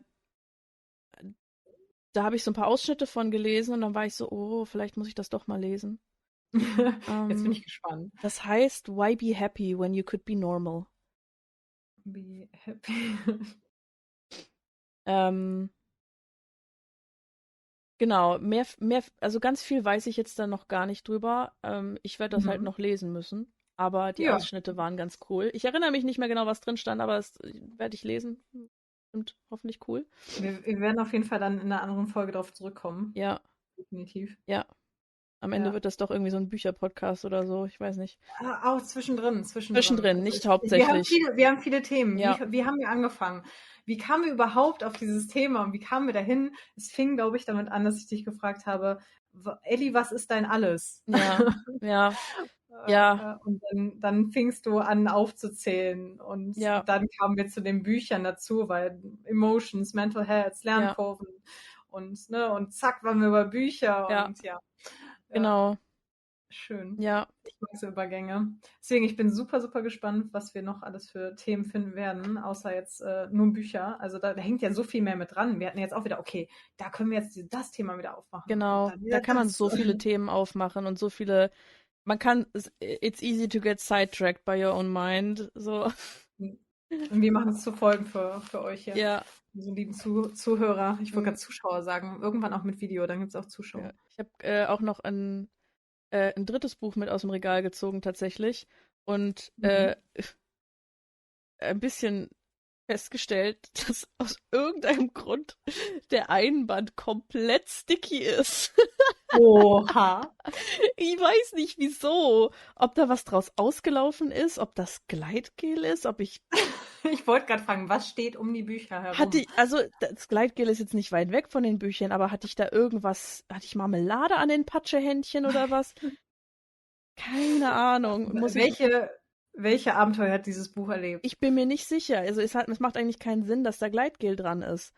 da habe ich so ein paar Ausschnitte von gelesen und dann war ich so, oh, vielleicht muss ich das doch mal lesen. Jetzt bin Ähm, ich gespannt. Das heißt Why Be Happy When You Could Be Normal. Be happy. Ähm, genau, also ganz viel weiß ich jetzt da noch gar nicht drüber. Ich werde das halt Mhm. noch lesen müssen. Aber die Ja, Ausschnitte waren ganz cool. Ich erinnere mich nicht mehr genau, was drin stand, aber das werde ich lesen. Stimmt, hoffentlich cool. wir werden auf jeden Fall dann in einer anderen Folge darauf zurückkommen. Ja, Definitiv. ja. Am Ende Ja. wird das doch irgendwie so ein Bücherpodcast oder so. Ich weiß nicht. Auch zwischendrin. Zwischendrin, Also nicht wir hauptsächlich. haben viele Themen. Ja, Wie haben wir angefangen? Wie kamen wir überhaupt auf dieses Thema und wie kamen wir dahin? Es fing, glaube ich, damit an, dass ich dich gefragt habe, Elli, was ist dein Alles? ja, ja, ja, Und dann fingst du an aufzuzählen und ja, dann kamen wir zu den Büchern dazu, weil Emotions, Mental Health, ja, Lernkurven und, ne, und zack waren wir über Bücher ja, und ja, ja, genau. schön. Ja, Ich mag so Übergänge. Deswegen, ich bin super, super gespannt, was wir noch alles für Themen finden werden, außer jetzt nur Bücher. Also da hängt ja so viel mehr mit dran. Wir hatten jetzt auch wieder, okay, da können wir jetzt das Thema wieder aufmachen und genau. dann Da wieder kann man das. so viele Themen aufmachen und so viele. Man kann. It's easy to get sidetracked by your own mind. So. Und wir machen es zu Folgen für euch hier, Ja, so lieben Zuhörer. Ich wollte mm, gerade Zuschauer sagen. Irgendwann auch mit Video, dann gibt es auch ja. Zuschauer. Ich habe auch noch ein drittes Buch mit aus dem Regal gezogen tatsächlich und Mhm. ein bisschen festgestellt, dass aus irgendeinem Grund der Einband komplett sticky ist. Oha. Ich weiß nicht wieso. Ob da was draus ausgelaufen ist, ob das Gleitgel ist, ob ich Ich wollte gerade fragen, was steht um die Bücher hatte, herum? also das Gleitgel ist jetzt nicht weit weg von den Büchern, aber hatte ich Marmelade an den Patschehändchen oder was? Keine Ahnung. Welche Abenteuer hat dieses Buch erlebt? Ich bin mir nicht sicher. Also es macht eigentlich keinen Sinn, dass da Gleitgel dran ist.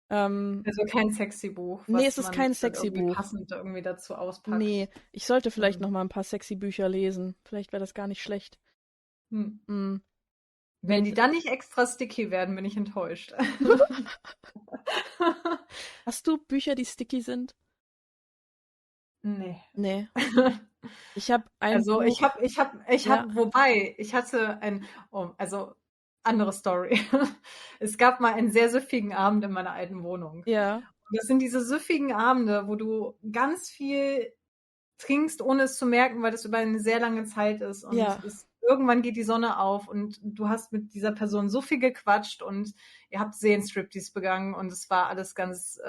Ähm, Also kein sexy Buch, nee, es was ist man kein dann sexy irgendwie Buch. passend irgendwie dazu Nee, auspackt. ich sollte vielleicht Hm. noch mal ein paar sexy Bücher lesen. Vielleicht wäre das gar nicht schlecht. Hm. Hm. Nee, Wenn die dann nicht extra sticky werden, bin ich enttäuscht. hast du Bücher, die sticky sind? Nee. Nee. Ich habe ein Also Buch. Ja, wobei, ich hatte also andere Story. Es gab mal einen sehr süffigen Abend in meiner alten Wohnung. ja, Und das sind diese süffigen Abende, wo du ganz viel trinkst, ohne es zu merken, weil das über eine sehr lange Zeit ist und ja, irgendwann geht die Sonne auf und du hast mit dieser Person so viel gequatscht und ihr habt Seelenstriptease begangen und es war alles ganz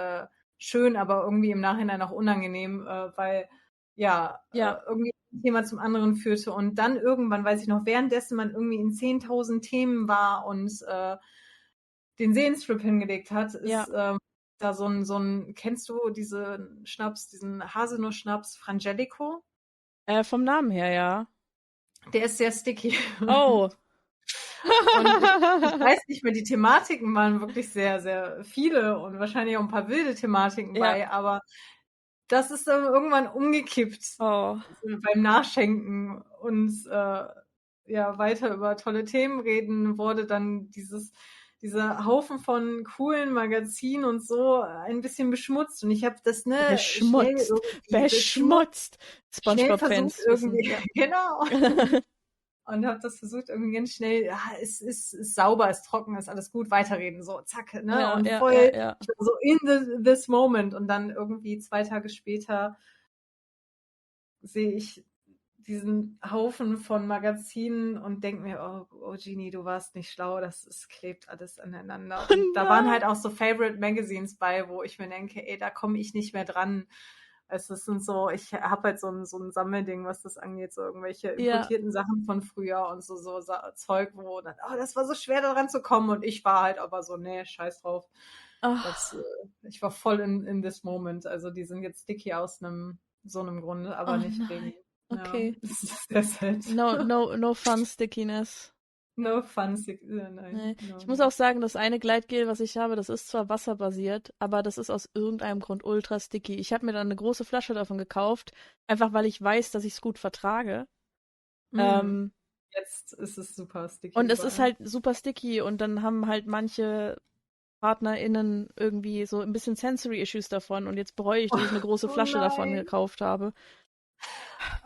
schön, aber irgendwie im Nachhinein auch unangenehm, weil ja, ja, irgendwie ein Thema zum anderen führte und dann irgendwann, weiß ich noch, währenddessen man irgendwie in 10.000 Themen war und den Seelenstrip hingelegt hat, ja. ist da kennst du diesen Haselnuss-Schnaps Frangelico? Vom Namen her, ja. Der ist sehr sticky. Oh. Und ich weiß nicht mehr, die Thematiken waren wirklich sehr, sehr viele und wahrscheinlich auch ein paar wilde Thematiken Ja. bei, aber das ist dann irgendwann umgekippt Oh. beim Nachschenken und ja, weiter über tolle Themen reden, wurde dann dieser Haufen von coolen Magazinen und so ein bisschen beschmutzt. Und ich habe das schnell Beschmutzt. irgendwie Beschmutzt. schnell versucht SpongeBob-Fans wissen. irgendwie, Ja. genau. Und habe das versucht irgendwie ganz schnell, ja, es ist sauber, ist trocken, ist alles gut, weiterreden, so zack, ne? Ja, Und ja, ja, voll, ja. ich war so in this moment und dann irgendwie 2 Tage später sehe ich diesen Haufen von Magazinen und denke mir, oh Genie, du warst nicht schlau, es klebt alles aneinander. Oh Und da waren nein. halt auch so Favorite Magazines bei, wo ich mir denke, ey, da komme ich nicht mehr dran. sind so, ich habe halt so ein Sammelding, was das angeht, so irgendwelche Ja. importierten Sachen von früher und so Zeug, wo dann, das war so schwer daran zu kommen und ich war halt aber so, nee, scheiß drauf. Ach, Ich war voll in this moment. Also die sind jetzt sticky aus so einem Grunde, aber oh nicht wegen, nein. ja, Okay. es ist sehr sad. No fun stickiness. No fun, nein, Nee. no, Ich muss no. auch sagen, das eine Gleitgel, was ich habe, das ist zwar wasserbasiert, aber das ist aus irgendeinem Grund ultra sticky. Ich habe mir dann eine große Flasche davon gekauft, einfach weil ich weiß, dass ich es gut vertrage. Mm. Ähm, Jetzt ist es super sticky und es ist überall. halt super sticky und dann haben halt manche PartnerInnen irgendwie so ein bisschen Sensory Issues davon und jetzt bereue ich, dass ich eine große Oh Flasche davon nein. gekauft habe.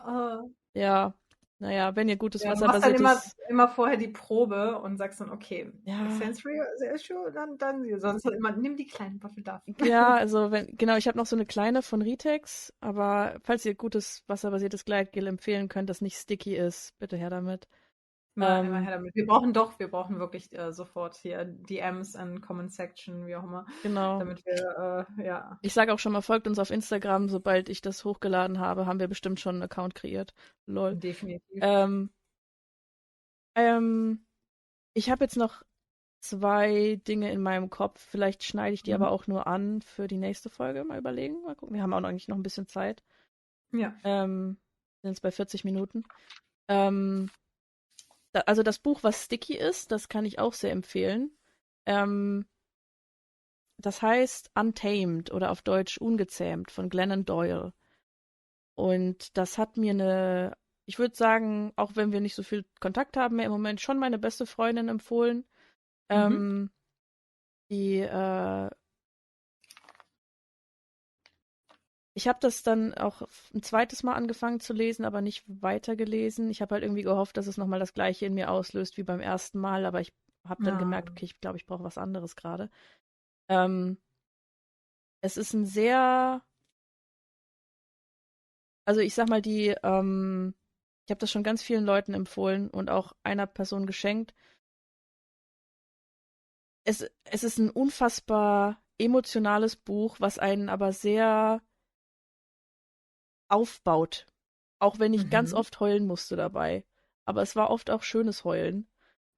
Oh. Ja, naja, wenn ihr gutes Ja, du machst dann immer, wasserbasiertes, immer vorher die Probe und sagst dann, okay, ja, sensory issue, dann sonst immer, nimm die kleinen Waffel dafür. ja, also genau, ich habe noch so eine kleine von Ritex, aber falls ihr gutes wasserbasiertes Gleitgel empfehlen könnt, das nicht sticky ist, bitte her damit. Immer Ähm, her damit. Wir brauchen wirklich sofort hier DMs and Comment Section, wie auch immer, genau. damit wir, ja, Ich sage auch schon mal, folgt uns auf Instagram, sobald ich das hochgeladen habe, haben wir bestimmt schon einen Account kreiert. Lol. definitiv. Ähm, ähm, ich habe jetzt noch zwei Dinge in meinem Kopf. Vielleicht schneide ich die aber Mhm. auch nur an für die nächste Folge. Mal überlegen. Mal gucken. Wir haben auch eigentlich noch ein bisschen Zeit. Ja. Sind jetzt bei 40 Minuten. Ähm, also das Buch, was sticky ist, das kann ich auch sehr empfehlen. Ähm, das heißt Untamed oder auf Deutsch Ungezähmt von Glennon Doyle. Und das hat mir ich würde sagen, auch wenn wir nicht so viel Kontakt haben mehr im Moment, schon meine beste Freundin empfohlen. Mhm. Ähm, die Ich habe das dann auch ein zweites Mal angefangen zu lesen, aber nicht weitergelesen. Ich habe halt irgendwie gehofft, dass es nochmal das Gleiche in mir auslöst wie beim ersten Mal, aber ich habe dann Ja. gemerkt, okay, ich glaube, ich brauche was anderes gerade. Ähm, es ist ein sehr, also ich sag mal, ich habe das schon ganz vielen Leuten empfohlen und auch einer Person geschenkt. Es ist ein unfassbar emotionales Buch, was einen aber sehr aufbaut. Auch wenn ich ganz Mhm. oft heulen musste dabei. Aber es war oft auch schönes Heulen.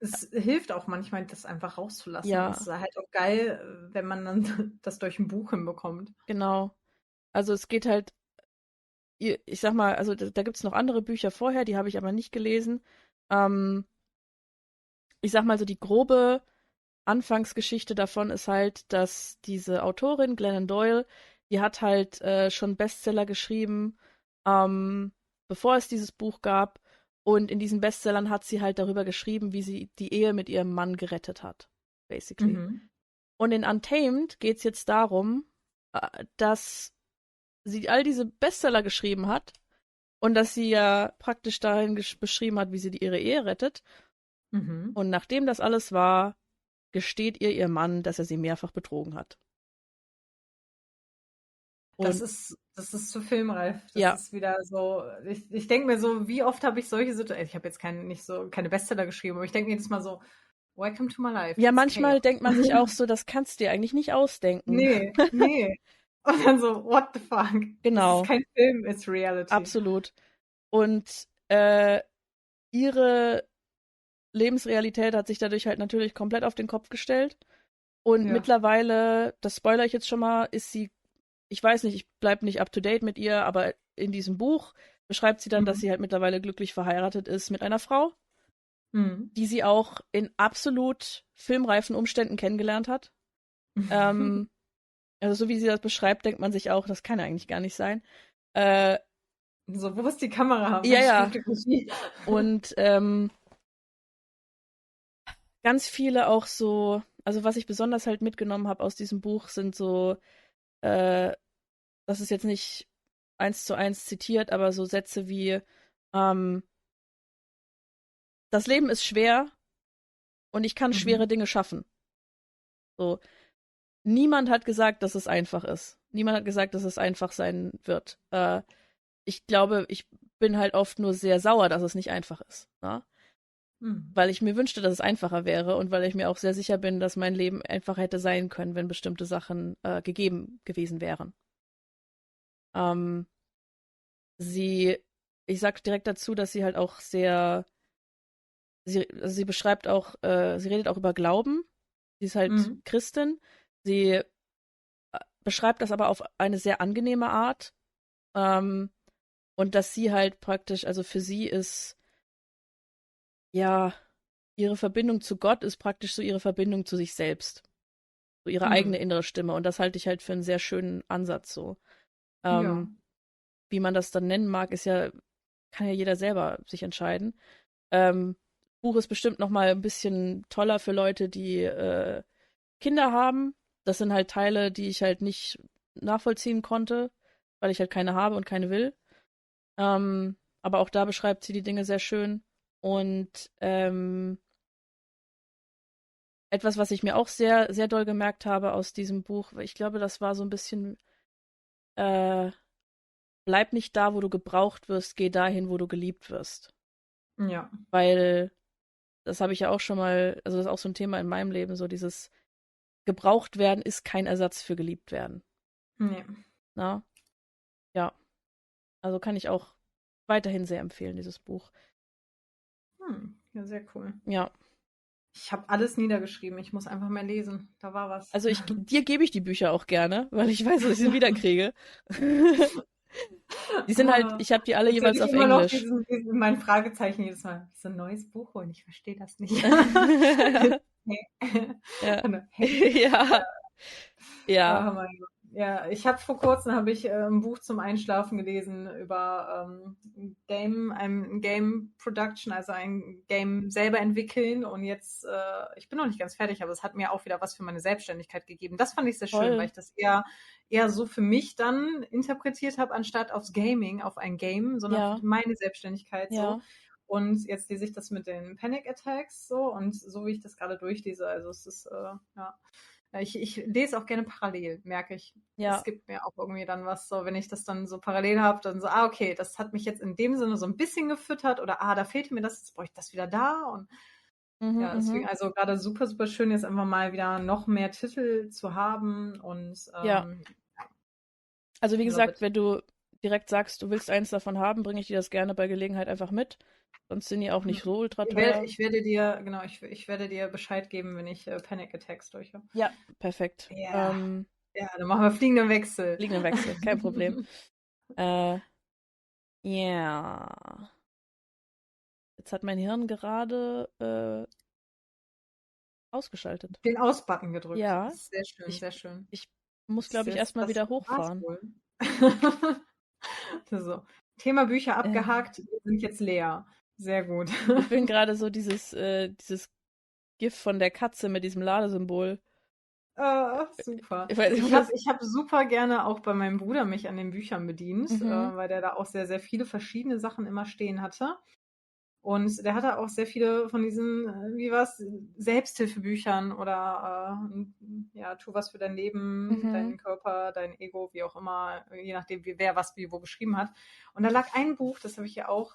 Es hilft auch manchmal, das einfach rauszulassen. Und es Ja, ist halt auch geil, wenn man dann das durch ein Buch hinbekommt. genau. Also es geht halt, ich sag mal, also da gibt es noch andere Bücher vorher, die habe ich aber nicht gelesen. Ähm, ich sag mal so, die grobe Anfangsgeschichte davon ist halt, dass diese Autorin, Glennon Doyle, die hat halt schon Bestseller geschrieben, ähm, bevor es dieses Buch gab. Und in diesen Bestsellern hat sie halt darüber geschrieben, wie sie die Ehe mit ihrem Mann gerettet hat, basically. Mhm. Und in Untamed geht es jetzt darum, dass sie all diese Bestseller geschrieben hat und dass sie ja praktisch darin beschrieben hat, wie sie ihre Ehe rettet. Mhm. Und nachdem das alles war, gesteht ihr Mann, dass er sie mehrfach betrogen hat. Und Das ist zu filmreif. Das ja, ist wieder so, ich denke mir so, wie oft habe ich solche Situationen, ich habe jetzt keine Bestseller geschrieben, aber ich denke mir jedes Mal so, Welcome to my life, ja, it's chaos. manchmal denkt man sich auch so, das kannst du dir eigentlich nicht ausdenken. Nee, nee. Und dann so, what the fuck? Das ist Genau, kein Film, it's reality. absolut. Und ihre Lebensrealität hat sich dadurch halt natürlich komplett auf den Kopf gestellt. Und Ja. mittlerweile, das spoilere ich jetzt schon mal, ist sie, ich weiß nicht, ich bleibe nicht up to date mit ihr, aber in diesem Buch beschreibt sie dann, dass Mhm. sie halt mittlerweile glücklich verheiratet ist mit einer Frau, Mhm. die sie auch in absolut filmreifen Umständen kennengelernt hat. Ähm, also so wie sie das beschreibt, denkt man sich auch, das kann ja eigentlich gar nicht sein. Äh, So, wo ist die Kamera? ja, Wer ja. schreibt die Regie? Und ganz viele auch so, also was ich besonders halt mitgenommen habe aus diesem Buch, sind so, äh, das ist jetzt nicht eins zu eins zitiert, aber so Sätze wie, ähm, das Leben ist schwer und ich kann Mhm. schwere Dinge schaffen. So, niemand hat gesagt, dass es einfach ist. Niemand hat gesagt, dass es einfach sein wird. Ich glaube, ich bin halt oft nur sehr sauer, dass es nicht einfach ist. Ne? Mhm. Weil ich mir wünschte, dass es einfacher wäre und weil ich mir auch sehr sicher bin, dass mein Leben einfacher hätte sein können, wenn bestimmte Sachen gegeben gewesen wären. Ähm, ich sag direkt dazu, dass sie halt auch also sie beschreibt auch, sie redet auch über Glauben. Sie ist halt Mhm. Christin. Sie beschreibt das aber auf eine sehr angenehme Art. Ähm, und dass sie halt praktisch, also für sie ist, ja, ihre Verbindung zu Gott ist praktisch so ihre Verbindung zu sich selbst. So ihre eigene Mhm. innere Stimme. Und das halte ich halt für einen sehr schönen Ansatz so. Ja. Ähm, wie man das dann nennen mag, kann ja jeder selber sich entscheiden. Buch ist bestimmt noch mal ein bisschen toller für Leute, die Kinder haben. Das sind halt Teile, die ich halt nicht nachvollziehen konnte, weil ich halt keine habe und keine will. Aber auch da beschreibt sie die Dinge sehr schön. Und etwas, was ich mir auch sehr, sehr doll gemerkt habe aus diesem Buch, ich glaube, das war so ein bisschen, äh, bleib nicht da, wo du gebraucht wirst, geh dahin, wo du geliebt wirst. Ja. Weil das habe ich ja auch schon mal, also das ist auch so ein Thema in meinem Leben, so dieses gebraucht werden ist kein Ersatz für geliebt werden. Nee. Na? Ja, also kann ich auch weiterhin sehr empfehlen, dieses Buch. Ja, sehr cool. Ja, Ich habe alles niedergeschrieben. Ich muss einfach mehr lesen. Da war was. also dir gebe ich die Bücher auch gerne, weil ich weiß, dass ich sie wiederkriege. Die sind halt, Ah, ich habe die alle jetzt werde jeweils ich auf immer noch Englisch. mein Fragezeichen jedes Mal. Ist ein neues Buch holen? Ich verstehe das nicht. Hä? Ja. Hä? Ja, ja. Oh mein Gott. Ja, ich habe vor kurzem ein Buch zum Einschlafen gelesen über ein Game Production, also ein Game selber entwickeln. Und jetzt, ich bin noch nicht ganz fertig, aber es hat mir auch wieder was für meine Selbstständigkeit gegeben. Das fand ich sehr schön, weil Toll. ich das eher so für mich dann interpretiert habe, anstatt aufs Gaming, auf ein Game, sondern für Ja, meine Selbstständigkeit so. ja, Und jetzt lese ich das mit den Panic Attacks so und so wie ich das gerade durchlese, also es ist, ja. Ja, ich lese auch gerne parallel, merke ich. Es ja. gibt mir auch irgendwie dann was so, wenn ich das dann so parallel habe, dann so, okay, das hat mich jetzt in dem Sinne so ein bisschen gefüttert oder da fehlte mir das, jetzt brauche ich das wieder da und Mhm, ja, deswegen mhm. also gerade super, super schön, jetzt einfach mal wieder noch mehr Titel zu haben und Ja. Also wie love gesagt, it. wenn du direkt sagst, du willst eins davon haben, bringe ich dir das gerne bei Gelegenheit einfach mit. Sonst sind die auch nicht so ultra teuer. Ich werde dir Bescheid geben, wenn ich Panic Attacks durch habe. Ja, perfekt. Ja, ja, dann machen wir fliegenden Wechsel. Liegenden Wechsel, kein Problem. Äh, ja. Jetzt hat mein Hirn gerade ausgeschaltet. Den Aus-Button gedrückt. Ja, Sehr schön, ich, sehr schön. ich muss, glaube ich, erstmal Das wieder war's hochfahren. wohl. So. Thema Bücher Äh, abgehakt, wir sind jetzt leer. Sehr gut. ich bin gerade so dieses GIF von der Katze mit diesem Ladesymbol. Super. Ich weiß nicht, Ich ob habe das. ich hab super gerne auch bei meinem Bruder mich an den Büchern bedient, Mhm, weil der da auch sehr, sehr viele verschiedene Sachen immer stehen hatte. Und der hatte auch sehr viele von diesen, wie war's, Selbsthilfebüchern oder ja, tu was für dein Leben, mhm. deinen Körper, dein Ego, wie auch immer, je nachdem, wer was wie wo geschrieben hat. Und da lag ein Buch, das habe ich ja auch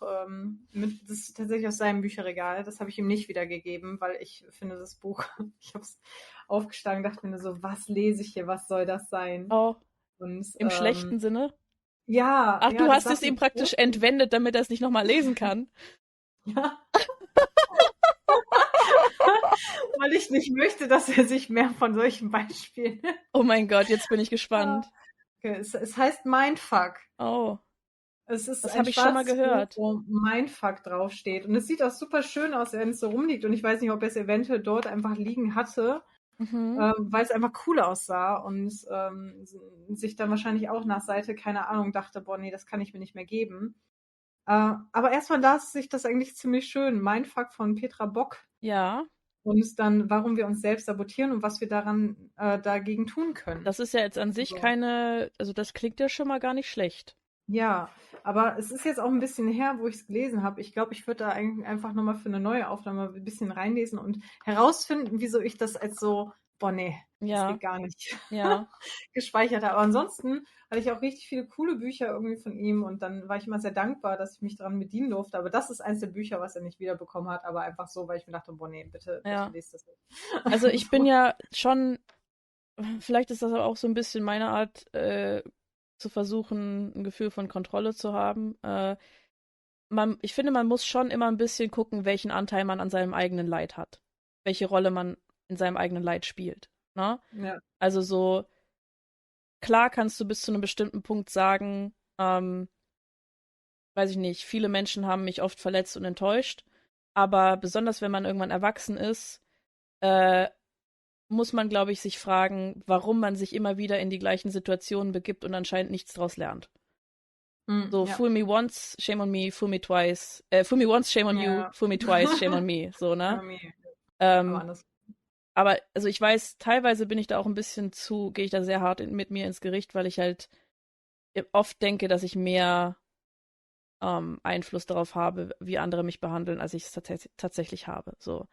das ist tatsächlich aus seinem Bücherregal, das habe ich ihm nicht wiedergegeben, weil ich finde das Buch, ich habe es aufgeschlagen, dachte mir nur so, was lese ich hier, was soll das sein? Oh, Und im schlechten Sinne. ja, Ach, ja, du das hast es saß ihm im praktisch großen, entwendet, damit er es nicht nochmal lesen kann. ja. Weil ich nicht möchte, dass er sich mehr von solchen Beispielen. Oh mein Gott, jetzt bin ich Ah, gespannt. okay. Es heißt Mindfuck. Oh, Es ist das ein habe ich schon mal schwarzes Buch, gehört. wo Mindfuck draufsteht. Und es sieht auch super schön aus, wenn es so rumliegt. Und ich weiß nicht, ob er es eventuell dort einfach liegen hatte, Mhm. weil es einfach cool aussah. Und sich dann wahrscheinlich auch nach Seite, keine Ahnung, dachte, boah, nee, das kann ich mir nicht mehr geben. Aber erstmal las sich das eigentlich ziemlich schön. Mindfuck von Petra Bock. Ja, Und dann, warum wir uns selbst sabotieren und was wir dagegen tun können. das ist ja jetzt an sich So. also das klingt ja schon mal gar nicht schlecht. Ja, aber es ist jetzt auch ein bisschen her, wo ich es gelesen habe. Ich glaube, ich würde da einfach nochmal für eine neue Aufnahme ein bisschen reinlesen und herausfinden, wieso ich das als so, boah, nee, das Ja, geht gar nicht, ja. gespeichert habe. Aber ansonsten hatte ich auch richtig viele coole Bücher irgendwie von ihm und dann war ich immer sehr dankbar, dass ich mich daran bedienen durfte. Aber das ist eins der Bücher, was er nicht wiederbekommen hat, aber einfach so, weil ich mir dachte, boah, nee, bitte, bitte Ja. lest das nicht. Also ich bin So. ja schon, vielleicht ist das aber auch so ein bisschen meine Art, zu versuchen, ein Gefühl von Kontrolle zu haben. Ich finde, man muss schon immer ein bisschen gucken, welchen Anteil man an seinem eigenen Leid hat. Welche Rolle man in seinem eigenen Leid spielt. Ne? Ja. Also so, klar kannst du bis zu einem bestimmten Punkt sagen, weiß ich nicht, viele Menschen haben mich oft verletzt und enttäuscht, aber besonders wenn man irgendwann erwachsen ist, äh, muss man, glaube ich, sich fragen, warum man sich immer wieder in die gleichen Situationen begibt und anscheinend nichts daraus lernt. So, Ja. fool me once, shame on me, fool me twice. Fool me once, shame on you, Ja. fool me twice, shame on me. So, ne? Irgendwie, aber Ähm, anders. aber, also ich weiß, teilweise bin ich da auch ein bisschen gehe ich da sehr hart mit mir ins Gericht, weil ich halt oft denke, dass ich mehr Einfluss darauf habe, wie andere mich behandeln, als ich es tatsächlich habe. So.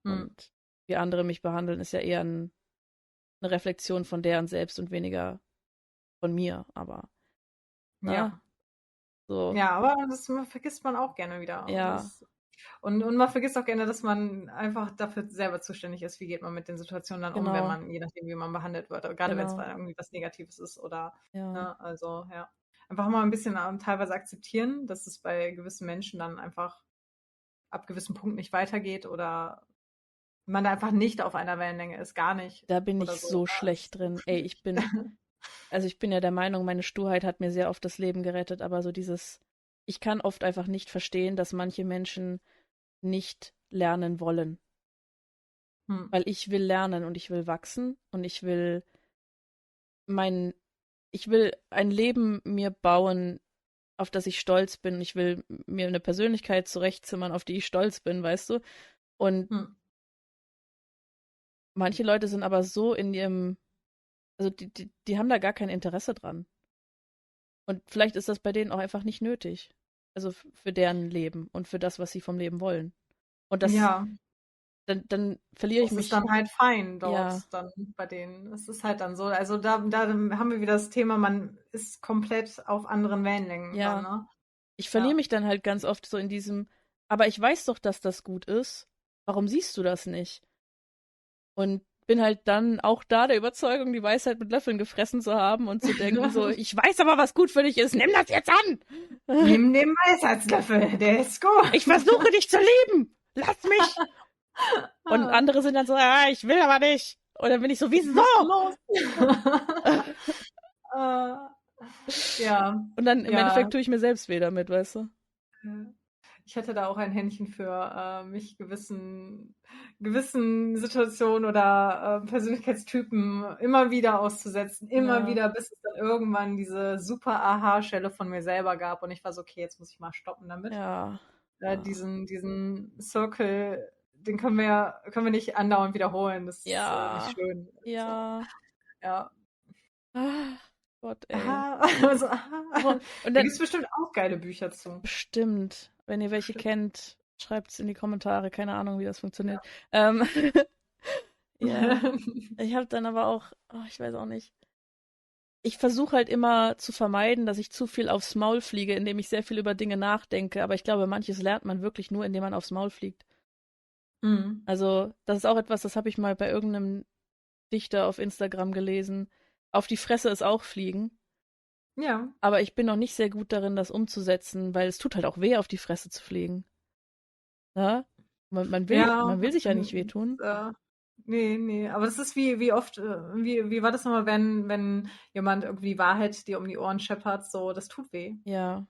Hm. Und wie andere mich behandeln, ist ja eher eine Reflexion von deren selbst und weniger von mir. Aber, ne? Ja. So, Ja, aber das vergisst man auch gerne wieder. ja, Und man vergisst auch gerne, dass man einfach dafür selber zuständig ist, wie geht man mit den Situationen dann um, wenn genau, man, je nachdem, wie man behandelt wird. Gerade wenn es genau, irgendwie was Negatives ist oder, ja. ne, also ja. Einfach mal ein bisschen teilweise akzeptieren, dass es bei gewissen Menschen dann einfach ab gewissen Punkt nicht weitergeht oder man da einfach nicht auf einer Wellenlänge ist, gar nicht Da bin oder ich so. so schlecht drin. Ey, ich bin ja der Meinung, meine Sturheit hat mir sehr oft das Leben gerettet, aber so ich kann oft einfach nicht verstehen, dass manche Menschen nicht lernen wollen. Hm. Weil ich will lernen und ich will wachsen und mein, ich will ein Leben mir bauen, auf das ich stolz bin. Ich will mir eine Persönlichkeit zurechtzimmern, auf die ich stolz bin, weißt du? Und Hm. manche Leute sind aber so in ihrem, also die haben da gar kein Interesse dran. Und vielleicht ist das bei denen auch einfach nicht nötig. Also für deren Leben und für das, was sie vom Leben wollen. Und Ja, dann verliere ich das ist mich, dann halt fein ja, dort dann bei denen. Es ist halt dann so. Also da haben wir wieder das Thema, man ist komplett auf anderen Wellenlängen dann, ja. ne? Ich verliere Ja. mich dann halt ganz oft so in diesem, aber ich weiß doch, dass das gut ist. Warum siehst du das nicht? Und bin halt dann auch da der Überzeugung, die Weisheit mit Löffeln gefressen zu haben und zu denken so, ich weiß aber, was gut für dich ist, nimm das jetzt an! Nimm den Weisheitslöffel, der ist Ich gut. versuche dich zu lieben! Lass mich! Und Ah, andere sind dann so, ich will aber nicht. Und dann bin ich so, jetzt wieso? musst du los. Äh, ja, Und dann im ja. Endeffekt tue ich mir selbst weh damit, weißt du? Ich hätte da auch ein Händchen für mich gewissen Situationen oder Persönlichkeitstypen immer wieder auszusetzen, immer Ja, wieder, bis es dann irgendwann diese super Aha-Stelle von mir selber gab und ich war so, okay, jetzt muss ich mal stoppen damit. ja, ja, Diesen Circle, den können wir nicht andauernd wiederholen. Das ist nicht ja, schön. Also, ja. ja. Ah, Gott, ey. Aha, also, aha. Oh, und Da dann gibt es bestimmt auch geile Bücher zu. bestimmt, wenn ihr welche Bestimmt. kennt, schreibt es in die Kommentare. Keine Ahnung, wie das Ja. funktioniert. Ja, ich habe dann aber auch, ich weiß auch nicht. Ich versuche halt immer zu vermeiden, dass ich zu viel aufs Maul fliege, indem ich sehr viel über Dinge nachdenke. Aber ich glaube, manches lernt man wirklich nur, indem man aufs Maul fliegt. Mhm. Also, das ist auch etwas, das habe ich mal bei irgendeinem Dichter auf Instagram gelesen. Auf die Fresse ist auch fliegen. Ja. Aber ich bin noch nicht sehr gut darin, das umzusetzen, weil es tut halt auch weh, auf die Fresse zu fliegen. Ja? Ja, Man will sich ja nicht das, wehtun. ne, aber das ist wie oft, wie war das nochmal, wenn jemand irgendwie die Wahrheit dir um die Ohren scheppert, so, das tut weh. Ja,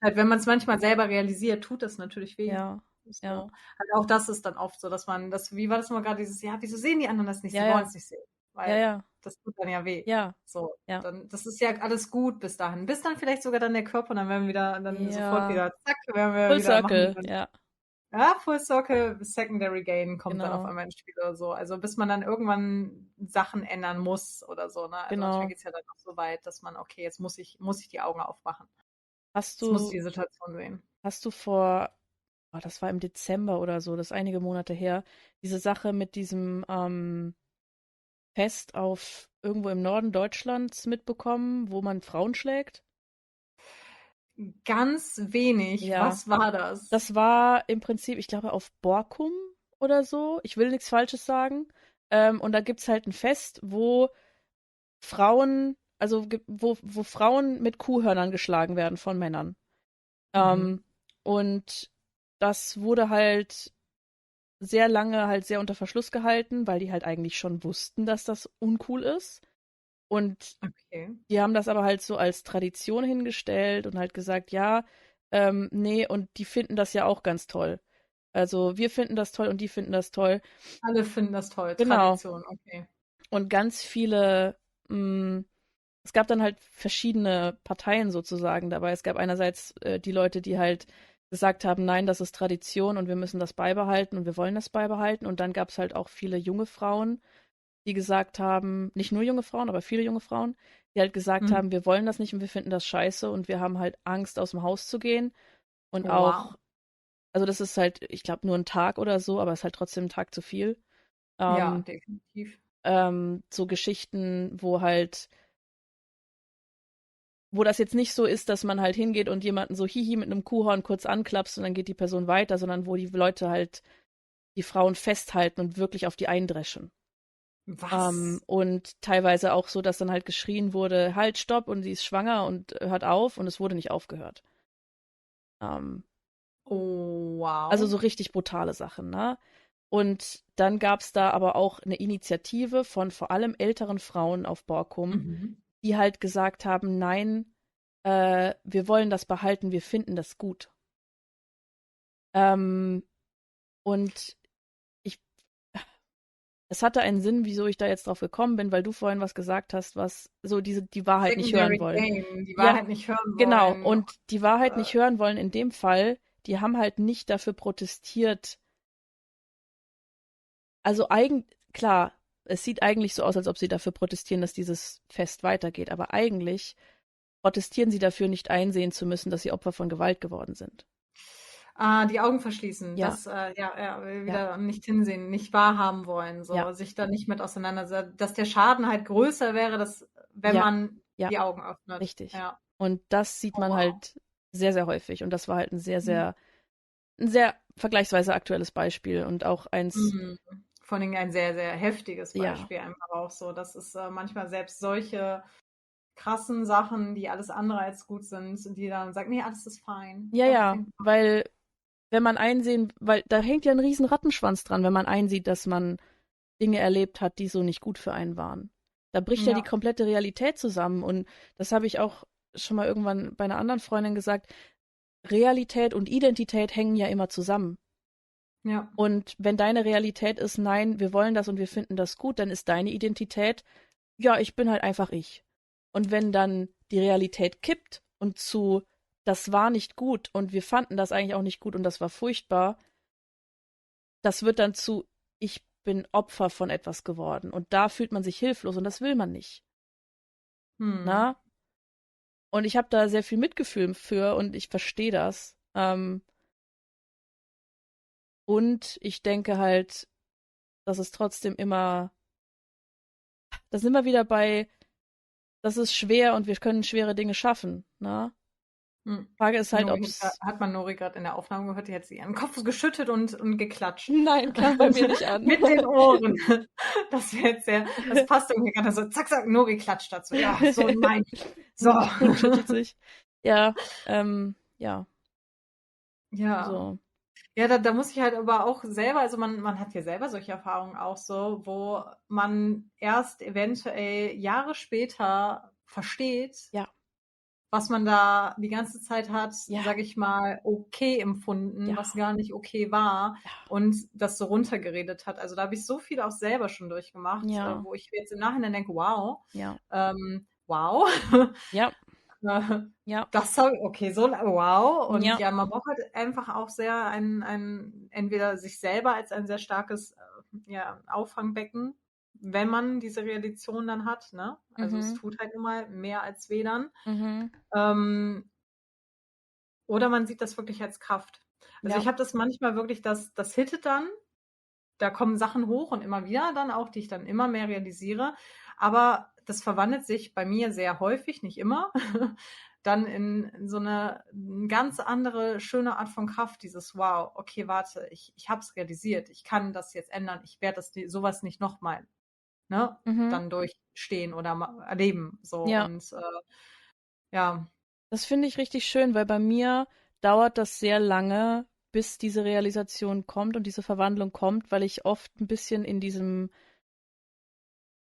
Halt, wenn man es manchmal selber realisiert, tut das natürlich weh. ja, ja, So. Halt auch das ist dann oft so, dass man das, wie war das nochmal gerade dieses, ja, wieso sehen die anderen das nicht? ja, Sie wollen ja, es nicht sehen, ja, weil ja, das tut dann ja weh. ja, So, ja, dann, das ist ja alles gut bis dahin. Bis dann vielleicht sogar dann der Körper, und dann werden wir wieder, dann sofort ja. wieder, zack, werden wir Full wieder machen. Circle, ja, Ja, Full Circle, Secondary Gain kommt dann auf genau, einmal ins Spiel oder so. Also bis man dann irgendwann Sachen ändern muss oder so, ne? Also manchmal genau. geht es ja dann auch so weit, dass man, okay, jetzt muss ich die Augen aufmachen. Hast Jetzt muss ich du, die Situation sehen. hast du das war im Dezember oder so, das ist einige Monate her, diese Sache mit diesem Fest auf irgendwo im Norden Deutschlands mitbekommen, wo man Frauen schlägt? Ganz wenig. Ja. Was war das? Das war im Prinzip, ich glaube, auf Borkum oder so. Ich will nichts Falsches sagen. Und da gibt's halt ein Fest, wo Frauen wo Frauen mit Kuhhörnern geschlagen werden von Männern. Mhm. Und das wurde halt sehr lange halt sehr unter Verschluss gehalten, weil die halt eigentlich schon wussten, dass das uncool ist. Und Okay. die haben das aber halt so als Tradition hingestellt und halt gesagt, ja, nee, und die finden das ja auch ganz toll. Also wir finden das toll und die finden das toll. Alle finden das toll. Genau. Tradition, okay. Und ganz viele, es gab dann halt verschiedene Parteien sozusagen dabei. Es gab einerseits die Leute, die halt gesagt haben, nein, das ist Tradition und wir müssen das beibehalten und wir wollen das beibehalten. Und dann gab es halt auch viele junge Frauen, die gesagt haben, nicht nur junge Frauen, aber viele junge Frauen, die halt gesagt Mhm. haben, wir wollen das nicht und wir finden das scheiße und wir haben halt Angst, aus dem Haus zu gehen. Und auch, Wow. also das ist halt, ich glaube, nur ein Tag oder so, aber es ist halt trotzdem ein Tag zu viel. Ja, Ähm, definitiv. so Geschichten, wo das jetzt nicht so ist, dass man halt hingeht und jemanden so hihi mit einem Kuhhorn kurz anklapst und dann geht die Person weiter, sondern wo die Leute halt die Frauen festhalten und wirklich auf die eindreschen. Was? Und teilweise auch so, dass dann halt geschrien wurde, halt, stopp, und sie ist schwanger und hört auf und es wurde nicht aufgehört. Ähm, Oh, also wow. so richtig brutale Sachen, ne? Und dann gab es da aber auch eine Initiative von vor allem älteren Frauen auf Borkum, Mhm. die halt gesagt haben, nein, wir wollen das behalten, wir finden das gut. Ähm, und ich, es hatte einen Sinn, wieso ich da jetzt drauf gekommen bin, weil du vorhin was gesagt hast, was so die Wahrheit nicht hören Secondary wollen. Game, die Ja, Wahrheit nicht hören genau. wollen. Und die Wahrheit Äh, nicht hören wollen in dem Fall, die haben halt nicht dafür protestiert. Also klar, es sieht eigentlich so aus, als ob sie dafür protestieren, dass dieses Fest weitergeht, aber eigentlich protestieren sie dafür, nicht einsehen zu müssen, dass sie Opfer von Gewalt geworden sind. die Augen verschließen, Ja, das, ja, ja, wieder nicht hinsehen, nicht wahrhaben wollen, ja, so, sich da nicht mit auseinandersetzen, dass der Schaden halt größer wäre, wenn ja, man ja, die Augen öffnet. richtig. Ja. Und das sieht Oh, man wow. halt sehr, sehr häufig. Und das war halt Mhm. ein sehr vergleichsweise aktuelles Beispiel und auch eins, Mhm. Vor allen Dingen ein sehr, sehr heftiges ja, Beispiel einfach auch so. Das ist manchmal selbst solche krassen Sachen, die alles andere als gut sind, und die dann sagen, nee, alles ist fine. ja, ja, Everything. weil wenn man einsehen, weil da hängt ja ein riesen Rattenschwanz dran, wenn man einsieht, dass man Dinge erlebt hat, die so nicht gut für einen waren. Da bricht ja die Ja. komplette Realität zusammen und das habe ich auch schon mal irgendwann bei einer anderen Freundin gesagt. Realität und Identität hängen ja immer zusammen. Ja. Und wenn deine Realität ist, nein, wir wollen das und wir finden das gut, dann ist deine Identität, ja, ich bin halt einfach ich. Und wenn dann die Realität kippt und zu, das war nicht gut und wir fanden das eigentlich auch nicht gut und das war furchtbar, das wird dann zu, ich bin Opfer von etwas geworden. Und da fühlt man sich hilflos und das will man nicht. Hm. Na? Und ich habe da sehr viel Mitgefühl für und ich verstehe das. Und ich denke halt, dass es trotzdem immer, da sind wir wieder bei, das ist schwer und wir können schwere Dinge schaffen. Ne? Hm. Frage ist halt, Nori ob's. hat man Nori gerade in der Aufnahme gehört, die hat sie ihren Kopf geschüttet und geklatscht. Nein, kam bei mir nicht an. Mit den Ohren. Das wäre jetzt sehr, das passt irgendwie gerade so, zack, zack, Nori klatscht dazu. Ja, so mein. So. Hund schüttelt sich. Ja, ja, Ja. so. Ja, da muss ich halt aber auch selber, also man hat ja selber solche Erfahrungen auch so, wo man erst eventuell Jahre später versteht, Ja, was man da die ganze Zeit hat, ja, sage ich mal, okay empfunden, ja, was gar nicht okay war, ja, und das so runtergeredet hat. Also da habe ich so viel auch selber schon durchgemacht, ja, wo ich jetzt im Nachhinein denke, wow, ja, wow. ja, Äh, ja, Das habe okay, so wow. Und ja, ja, man braucht halt einfach auch sehr entweder sich selber als ein sehr starkes ja, Auffangbecken, wenn man diese Realisation dann hat, ne? Also es mhm, tut halt nun mal mehr als weh dann. mhm, Ähm, oder man sieht das wirklich als Kraft. Also ja, ich habe das manchmal wirklich, das hittet dann, da kommen Sachen hoch und immer wieder dann auch, die ich dann immer mehr realisiere. Aber das verwandelt sich bei mir sehr häufig, nicht immer, dann in so eine ganz andere, schöne Art von Kraft. Dieses Wow, okay, warte, ich habe es realisiert, ich kann das jetzt ändern, ich werde sowas nicht nochmal ne, Mhm. dann durchstehen oder erleben. So Ja, und ja. das finde ich richtig schön, weil bei mir dauert das sehr lange, bis diese Realisation kommt und diese Verwandlung kommt, weil ich oft ein bisschen in diesem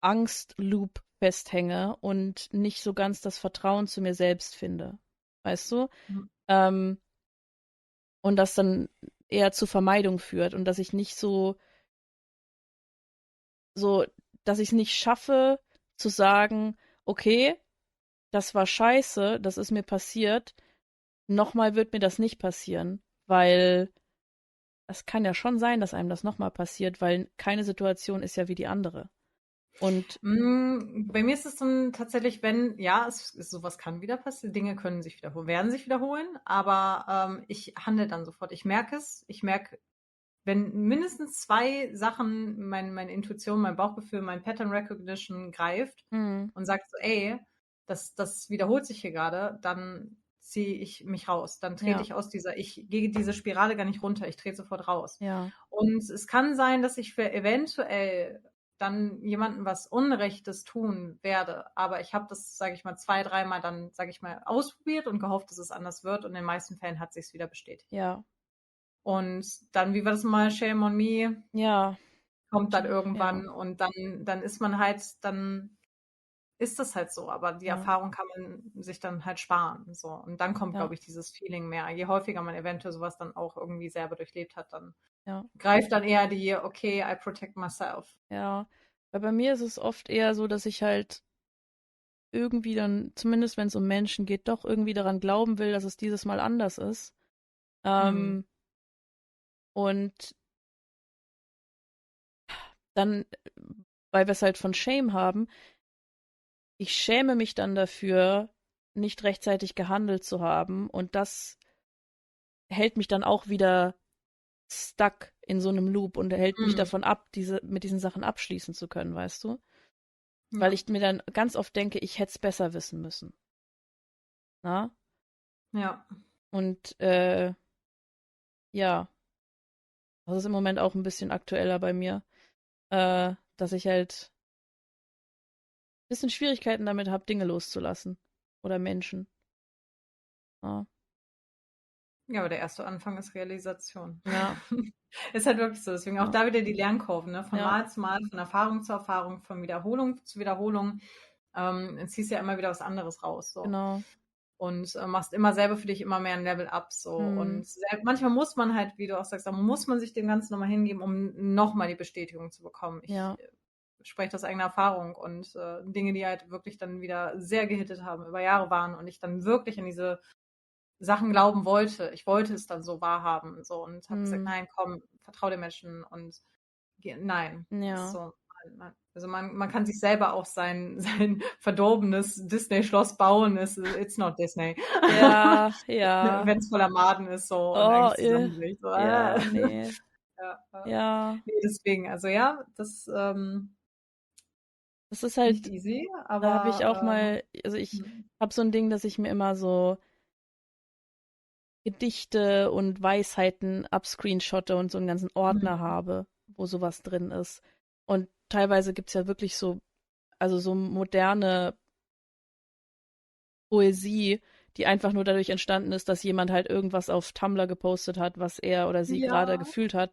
Angstloop festhänge und nicht so ganz das Vertrauen zu mir selbst finde. Weißt du? Mhm. Ähm, und das dann eher zu Vermeidung führt und dass ich nicht so, dass ich es nicht schaffe zu sagen, okay, das war scheiße, das ist mir passiert, nochmal wird mir das nicht passieren, weil es kann ja schon sein, dass einem das nochmal passiert, weil keine Situation ist ja wie die andere. Und Bei mir ist es dann tatsächlich, wenn, ja, sowas kann wieder passieren, Dinge können sich wiederholen, werden sich wiederholen, aber ich handle dann sofort. Ich merke es. Ich merke, wenn mindestens zwei Sachen meine Intuition, mein Bauchgefühl, mein Pattern Recognition greift hm, und sagt so, ey, das wiederholt sich hier gerade, dann ziehe ich mich raus. Dann trete ja, ich ich gehe diese Spirale gar nicht runter, ich trete sofort raus. ja, Und es kann sein, dass ich für eventuell dann jemandem was Unrechtes tun werde. Aber ich habe das, sage ich mal, zwei, dreimal dann, sage ich mal, ausprobiert und gehofft, dass es anders wird. Und in den meisten Fällen hat sich wieder bestätigt. ja, Und dann, wie war das mal, Shame on Me, ja, kommt dann ja, irgendwann und dann ist man halt, dann ist das halt so. Aber die ja, Erfahrung kann man sich dann halt sparen. So. Und dann kommt, ja, glaube ich, dieses Feeling mehr. Je häufiger man eventuell sowas dann auch irgendwie selber durchlebt hat, dann ja, greift dann eher die, okay, I protect myself. ja. Weil bei mir ist es oft eher so, dass ich halt irgendwie dann, zumindest wenn es um Menschen geht, doch irgendwie daran glauben will, dass es dieses Mal anders ist. Hm. Ähm, und dann, weil wir es halt von Shame haben, ich schäme mich dann dafür, nicht rechtzeitig gehandelt zu haben. Und das hält mich dann auch wieder stuck in so einem Loop und hält mich Hm. davon ab, mit diesen Sachen abschließen zu können, weißt du? Weil Ja, ich mir dann ganz oft denke, ich hätte es besser wissen müssen. Na? ja, Und ja, das ist im Moment auch ein bisschen aktueller bei mir, dass ich halt ein bisschen Schwierigkeiten damit habe, Dinge loszulassen. Oder Menschen. Ja, ja, aber der erste Anfang ist Realisation. ja, Ist halt wirklich so. Deswegen auch ja, da wieder die Lernkurven, ne? Von ja, Mal zu Mal, von Erfahrung zu Erfahrung, von Wiederholung zu Wiederholung. Ziehst ja immer wieder was anderes raus. So. genau. Und machst immer selber für dich immer mehr ein Level up. So. Hm, Und manchmal muss man halt, wie du auch sagst, da muss man sich dem Ganzen nochmal hingeben, um nochmal die Bestätigung zu bekommen. Ich ja, spreche aus eigener Erfahrung und Dinge, die halt wirklich dann wieder sehr gehittet haben, über Jahre waren und ich dann wirklich an diese Sachen glauben wollte. Ich wollte es dann so wahrhaben, so und habe gesagt, hm, nein, komm, vertrau den Menschen und nein, ist ja, so. Also man kann sich selber auch sein verdorbenes Disney-Schloss bauen. It's not Disney. ja, ja. Wenn es voller Maden ist so und Oh, eigentlich zusammenbricht. So, ja, nee, ja, ja. nee, deswegen, also ja, das Das ist nicht halt, easy, da habe ich auch aber mal, also ich hm, habe so ein Ding, dass ich mir immer so Gedichte und Weisheiten abscreenshotte und so einen ganzen Ordner hm, habe, wo sowas drin ist. Und teilweise gibt's ja wirklich so, also so moderne Poesie, die einfach nur dadurch entstanden ist, dass jemand halt irgendwas auf Tumblr gepostet hat, was er oder sie gerade ja, gefühlt hat.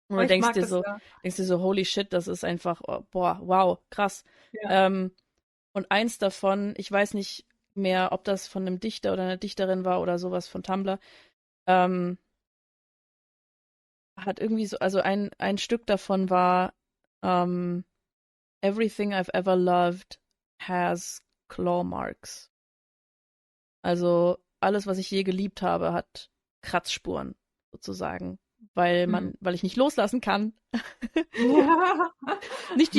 Und oh, du ich mag das ja. denkst dir so, holy shit, das ist einfach, oh, boah, wow, krass. Ja. Ähm, und eins davon, ich weiß nicht mehr, ob das von einem Dichter oder einer Dichterin war oder sowas von Tumblr, ähm, hat irgendwie so, also ein Stück davon war, ähm, Everything I've ever loved has claw marks. Also alles, was ich je geliebt habe, hat Kratzspuren, sozusagen. Hm. Weil ich nicht loslassen kann. Ja. Nicht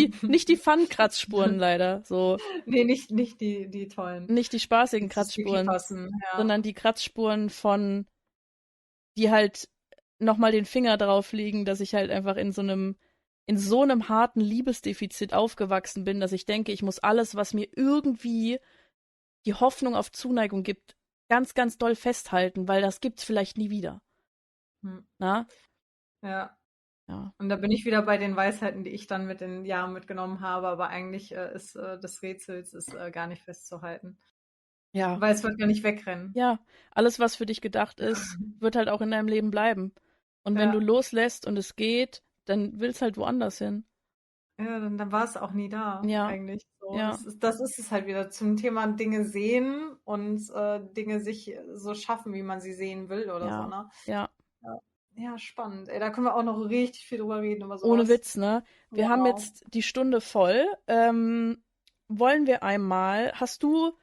die Fun-Kratzspuren leider, so. Ne, nicht die tollen. Nicht die spaßigen Nicht die sticky Kratzspuren, fassen, ja. sondern die Kratzspuren von, die halt nochmal den Finger drauf legen, dass ich halt einfach in so einem harten Liebesdefizit aufgewachsen bin, dass ich denke, ich muss alles, was mir irgendwie die Hoffnung auf Zuneigung gibt, ganz, ganz doll festhalten, weil das gibt's vielleicht nie wieder. Hm. Na? Ja. Ja. Und da bin ich wieder bei den Weisheiten, die ich dann mit den Jahren mitgenommen habe, aber eigentlich ist des Rätsels gar nicht festzuhalten. Ja. Weil es wird gar nicht wegrennen. Ja. Alles, was für dich gedacht ist, wird halt auch in deinem Leben bleiben. Und wenn du Ja, loslässt und es geht, dann willst halt woanders hin. ja, dann war es auch nie da, Ja. eigentlich. So, Ja. das ist es halt wieder zum Thema Dinge sehen und Dinge sich so schaffen, wie man sie sehen will oder so, Ja. ne? Ja. Ja, ja, spannend. Ey, da können wir auch noch richtig viel drüber reden, über Ohne sowas. Witz, ne? Wir haben Wow. jetzt die Stunde voll. Wollen wir einmal, hast du,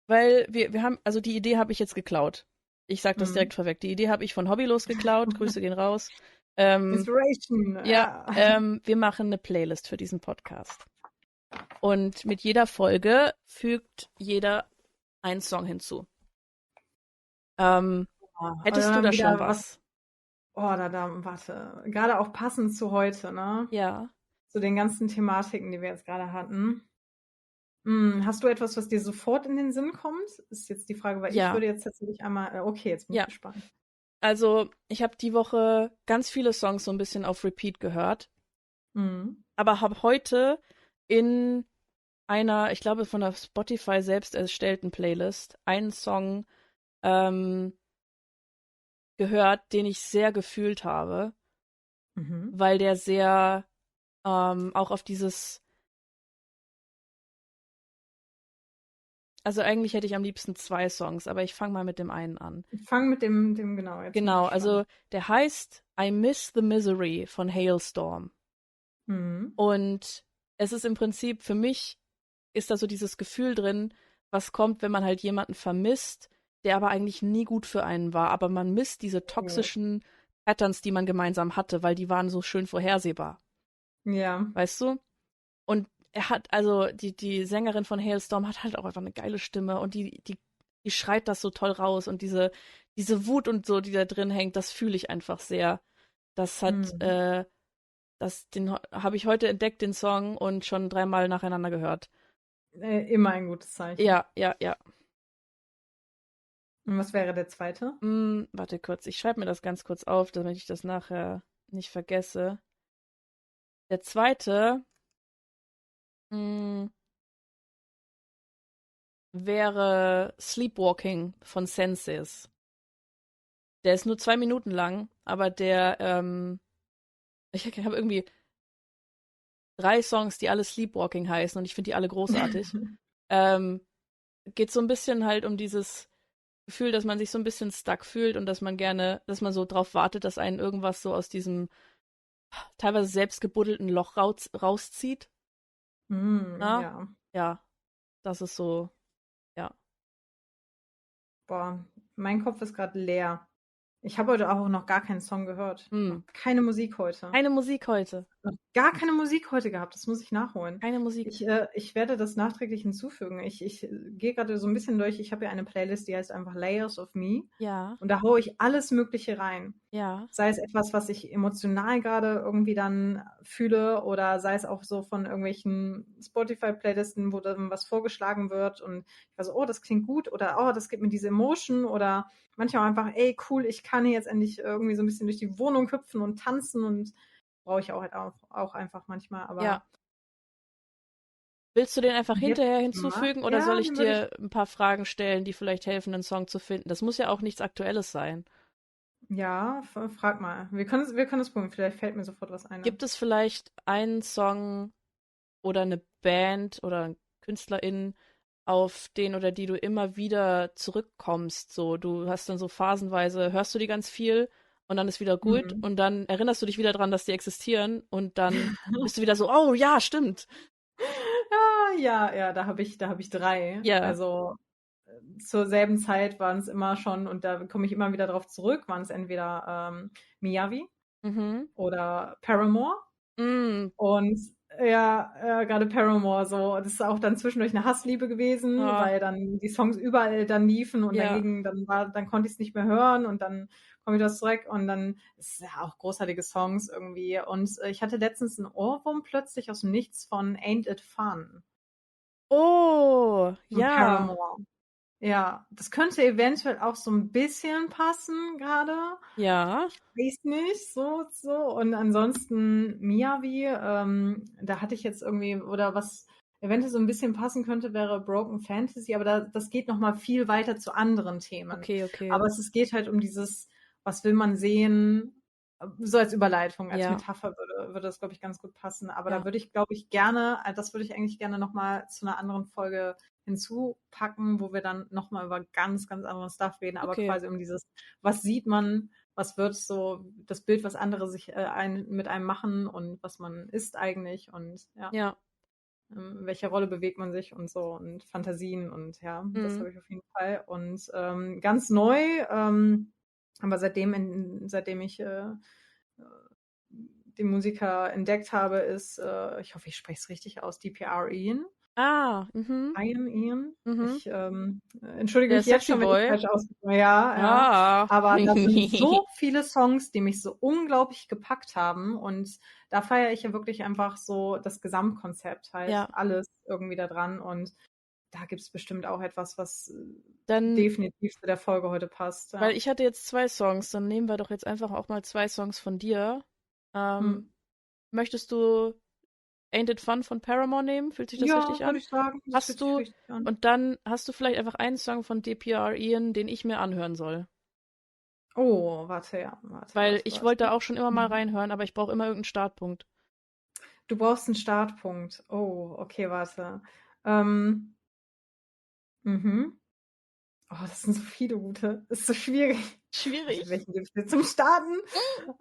weil wir haben, also die Idee habe ich jetzt geklaut. Ich sag das Mhm. direkt vorweg. Die Idee habe ich von Hobbylos geklaut. Grüße gehen raus. Ähm, Inspiration, ja, ja. wir machen eine Playlist für diesen Podcast. Und mit jeder Folge fügt jeder einen Song hinzu. Hättest du Dann da schon wieder was. was? Oh, warte. Gerade auch passend zu heute, ne? Ja. Zu den ganzen Thematiken, die wir jetzt gerade hatten. Hast du etwas, was dir sofort in den Sinn kommt? Ist jetzt die Frage, weil ich Ja. würde jetzt tatsächlich einmal. Okay, jetzt bin ich Ja. gespannt. Also, ich habe die Woche ganz viele Songs so ein bisschen auf Repeat gehört, Mhm. aber habe heute in einer, ich glaube, von der Spotify selbst erstellten Playlist einen Song ähm, gehört, den ich sehr gefühlt habe, Mhm. weil der sehr auch auf dieses, also eigentlich hätte ich am liebsten zwei Songs, aber ich fange mal mit dem einen an. Ich fange mit dem genau, jetzt bin ich Genau, gespannt. also der heißt I Miss the Misery von Hailstorm. Mhm. Und es ist im Prinzip, für mich ist da so dieses Gefühl drin, was kommt, wenn man halt jemanden vermisst, der aber eigentlich nie gut für einen war, aber man misst diese Oh. toxischen Patterns, die man gemeinsam hatte, weil die waren so schön vorhersehbar, Ja. weißt du? Und er hat, also die Sängerin von Hailstorm hat halt auch einfach eine geile Stimme und die schreit das so toll raus und diese Wut und so, die da drin hängt, das fühle ich einfach sehr. Das hat, Mhm. den habe ich heute entdeckt, den Song, und schon dreimal nacheinander gehört. Immer ein gutes Zeichen. Ja, ja, ja. Und was wäre der zweite? Warte kurz, ich schreibe mir das ganz kurz auf, damit ich das nachher nicht vergesse. Der zweite mh, wäre Sleepwalking von Senses. Der ist nur 2 Minuten lang, aber ich habe irgendwie 3 Songs, die alle Sleepwalking heißen und ich finde die alle großartig. Ähm, Geht so ein bisschen halt um dieses Gefühl, dass man sich so ein bisschen stuck fühlt und dass man gerne, dass man so drauf wartet, dass einen irgendwas so aus diesem teilweise selbst gebuddelten Loch rauszieht. Na? Ja. Ja, das ist so, ja. Boah, mein Kopf ist gerade leer. Ich habe heute auch noch gar keinen Song gehört. Noch Hm. keine Musik heute. Keine Musik heute. Noch gar keine Musik heute gehabt. Das muss ich nachholen. Keine Musik. Ich werde das nachträglich hinzufügen. Ich gehe gerade so ein bisschen durch. Ich habe ja eine Playlist, die heißt einfach Layers of Me. Ja, Und da haue ich alles Mögliche rein. ja. Sei es etwas, was ich emotional gerade irgendwie dann fühle, oder sei es auch so von irgendwelchen Spotify-Playlisten, wo dann was vorgeschlagen wird und ich weiß, oh, das klingt gut, oder oh, das gibt mir diese Emotion, oder manchmal einfach, ey, cool, ich kann hier jetzt endlich irgendwie so ein bisschen durch die Wohnung hüpfen und tanzen, und brauche ich auch halt auch einfach manchmal, Ja. aber Willst du den einfach jetzt hinterher mal, hinzufügen oder soll ja, ich den würde ich, dir ein paar Fragen stellen, die vielleicht helfen, einen Song zu finden? Das muss ja auch nichts Aktuelles sein. ja, frag mal. Wir können es probieren, vielleicht fällt mir sofort was ein. Gibt es vielleicht einen Song oder eine Band oder einen KünstlerInnen, auf den oder die du immer wieder zurückkommst? So, du hast dann so phasenweise, hörst du die ganz viel und dann ist wieder gut Mhm. und dann erinnerst du dich wieder dran, dass die existieren und dann bist du wieder so, oh ja, stimmt. Ja, da habe ich 3. Ja. Also, zur selben Zeit waren es immer schon, und da komme ich immer wieder drauf zurück, waren es entweder, Miyavi Mhm. oder Paramore. Mm. Und ja, grade Paramore so, das ist auch dann zwischendurch eine Hassliebe gewesen, Ah, weil dann die Songs überall dann liefen und ja. dann konnte ich es nicht mehr hören, und dann komme ich das zurück, und dann ist ja auch großartige Songs irgendwie. Und, ich hatte letztens 'n Ohrwurm plötzlich aus dem Nichts von „Ain't It Fun" Oh, von ja. Paramore. Ja, das könnte eventuell auch so ein bisschen passen gerade. Ja. Weiß nicht, so. Und ansonsten Miyavi, da hatte ich jetzt irgendwie, oder was eventuell so ein bisschen passen könnte, wäre Broken Fantasy, aber das geht noch mal viel weiter zu anderen Themen. Okay. Aber es geht halt um dieses, was will man sehen, so als Überleitung, als Ja. Metapher würde das, glaube ich, ganz gut passen. Aber Ja. da würde ich, glaube ich, gerne, das würde ich eigentlich gerne noch mal zu einer anderen Folge hinzupacken, wo wir dann noch mal über ganz, ganz anderen Stuff reden, aber Okay. quasi um dieses, was sieht man, was wird so, das Bild, was andere sich mit einem machen und was man ist eigentlich und Ja. in welcher Rolle bewegt man sich und so und Fantasien und ja, das habe ich auf jeden Fall. Und ganz neu, aber seitdem ich den Musiker entdeckt habe, ist, ich hoffe, ich spreche es richtig aus, DPR Ian. Ah, Ian. Mhm. Ich entschuldige Der mich jetzt Sexy schon, wenn ich Boy. falsch ausgesprochen habe. Ja, ja. Ah. Aber da sind so viele Songs, die mich so unglaublich gepackt haben. Und da feiere ich ja wirklich einfach so das Gesamtkonzept halt. Ja. Alles irgendwie da dran. Und da gibt es bestimmt auch etwas, was Dann, definitiv zu der Folge heute passt. Ja. weil ich hatte jetzt 2 Songs, dann nehmen wir doch jetzt einfach auch mal 2 Songs von dir. Möchtest du Ain't It Fun von Paramore nehmen? Fühlt sich das Ja, richtig würde an? ich sagen. Das fühlt Hast sich du, richtig an. und dann hast du vielleicht einfach einen Song von DPR Ian, den ich mir anhören soll. Oh, warte, ja. Warte, Weil warte, ich warte. wollte auch schon immer mal reinhören, aber ich brauche immer irgendeinen Startpunkt. Du brauchst einen Startpunkt. Oh, okay, warte. Mhm. Oh, das sind so viele gute. Das ist so schwierig. Schwierig. Welchen gebe ich dir zum Starten?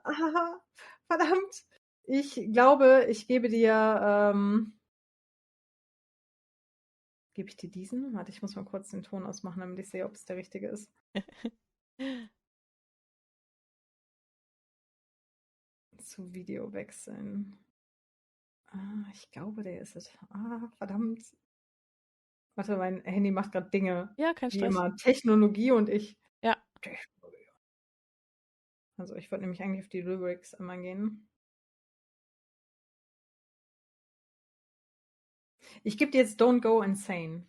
Ah, verdammt. Ich glaube, ich gebe dir. Gebe ich dir diesen? Warte, ich muss mal kurz den Ton ausmachen, damit ich sehe, ob es der richtige ist. Zu Video wechseln. Ich glaube, der ist es. Verdammt. Warte, mein Handy macht gerade Dinge. Ja, kein Wie Stress. immer. Technologie und ich. Ja. Also ich wollte nämlich eigentlich auf die Lyrics einmal gehen. Ich gebe dir jetzt Don't Go Insane.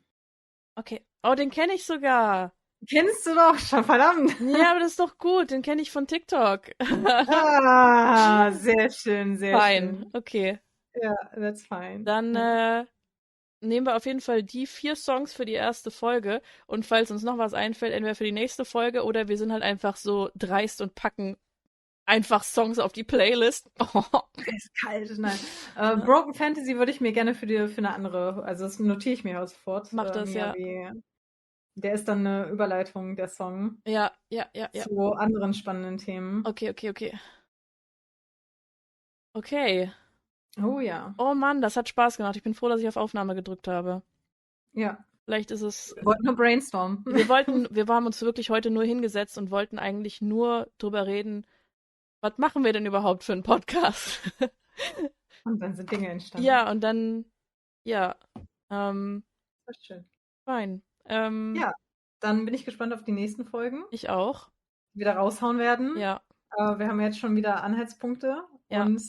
Okay. Oh, den kenne ich sogar. Kennst du doch schon, verdammt. Ja, aber das ist doch gut. Den kenne ich von TikTok. Sehr schön, sehr Fine. schön. Okay. Ja, that's fine. Dann Ja. nehmen wir auf jeden Fall die 4 Songs für die erste Folge. Und falls uns noch was einfällt, entweder für die nächste Folge oder wir sind halt einfach so dreist und packen einfach Songs auf die Playlist. Ist kalt, nein. Broken Fantasy würde ich mir gerne für eine andere, also das notiere ich mir auch sofort. Mach das, ja. Der ist dann eine Überleitung, der Song, Ja. zu anderen spannenden Themen. Okay. Okay. Oh ja. Oh Mann, das hat Spaß gemacht. Ich bin froh, dass ich auf Aufnahme gedrückt habe. Ja. Vielleicht ist es. Wir wollten nur brainstormen. Wir haben uns wirklich heute nur hingesetzt und wollten eigentlich nur drüber reden, was machen wir denn überhaupt für einen Podcast? Und dann sind Dinge entstanden. Ja, und dann, ja. Das ist schön. Fein. Ja, dann bin ich gespannt auf die nächsten Folgen, Ich auch. die wir da raushauen werden. Ja. Wir haben jetzt schon wieder Anhaltspunkte. Ja. Und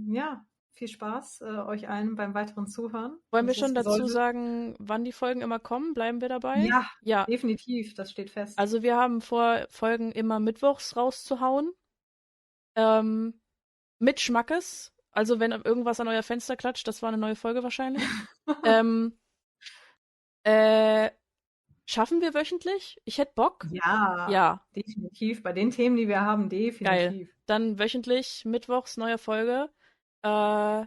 ja, viel Spaß euch allen beim weiteren Zuhören. Wollen wir schon dazu sagen, wann die Folgen immer kommen? Bleiben wir dabei? Ja, definitiv, das steht fest. Also wir haben vor, Folgen immer mittwochs rauszuhauen. Mit Schmackes. Also wenn irgendwas an euer Fenster klatscht, das war eine neue Folge wahrscheinlich. Schaffen wir wöchentlich? Ich hätte Bock. Ja, definitiv. Bei den Themen, die wir haben, definitiv. Geil. Dann wöchentlich, mittwochs, neue Folge. Genau.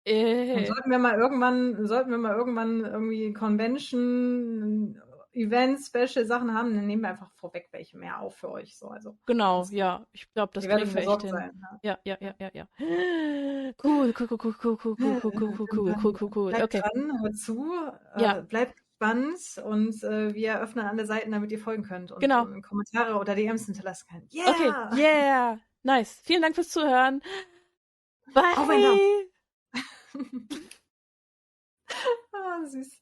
Und sollten wir mal irgendwann irgendwie Convention, Events, Special Sachen haben, dann nehmen wir einfach vorweg welche mehr auf für euch. So, also, genau, ja. Ich glaube, das kriegen wir echt hin. Sein, ja. Cool. Bleibt Okay. dran, hört zu, Ja. bleibt gespannt und wir öffnen alle Seiten, damit ihr folgen könnt und Genau. Kommentare oder DMs hinterlassen könnt. Yeah! Okay, yeah! Nice. Vielen Dank fürs Zuhören. Bye! Süß. Süß.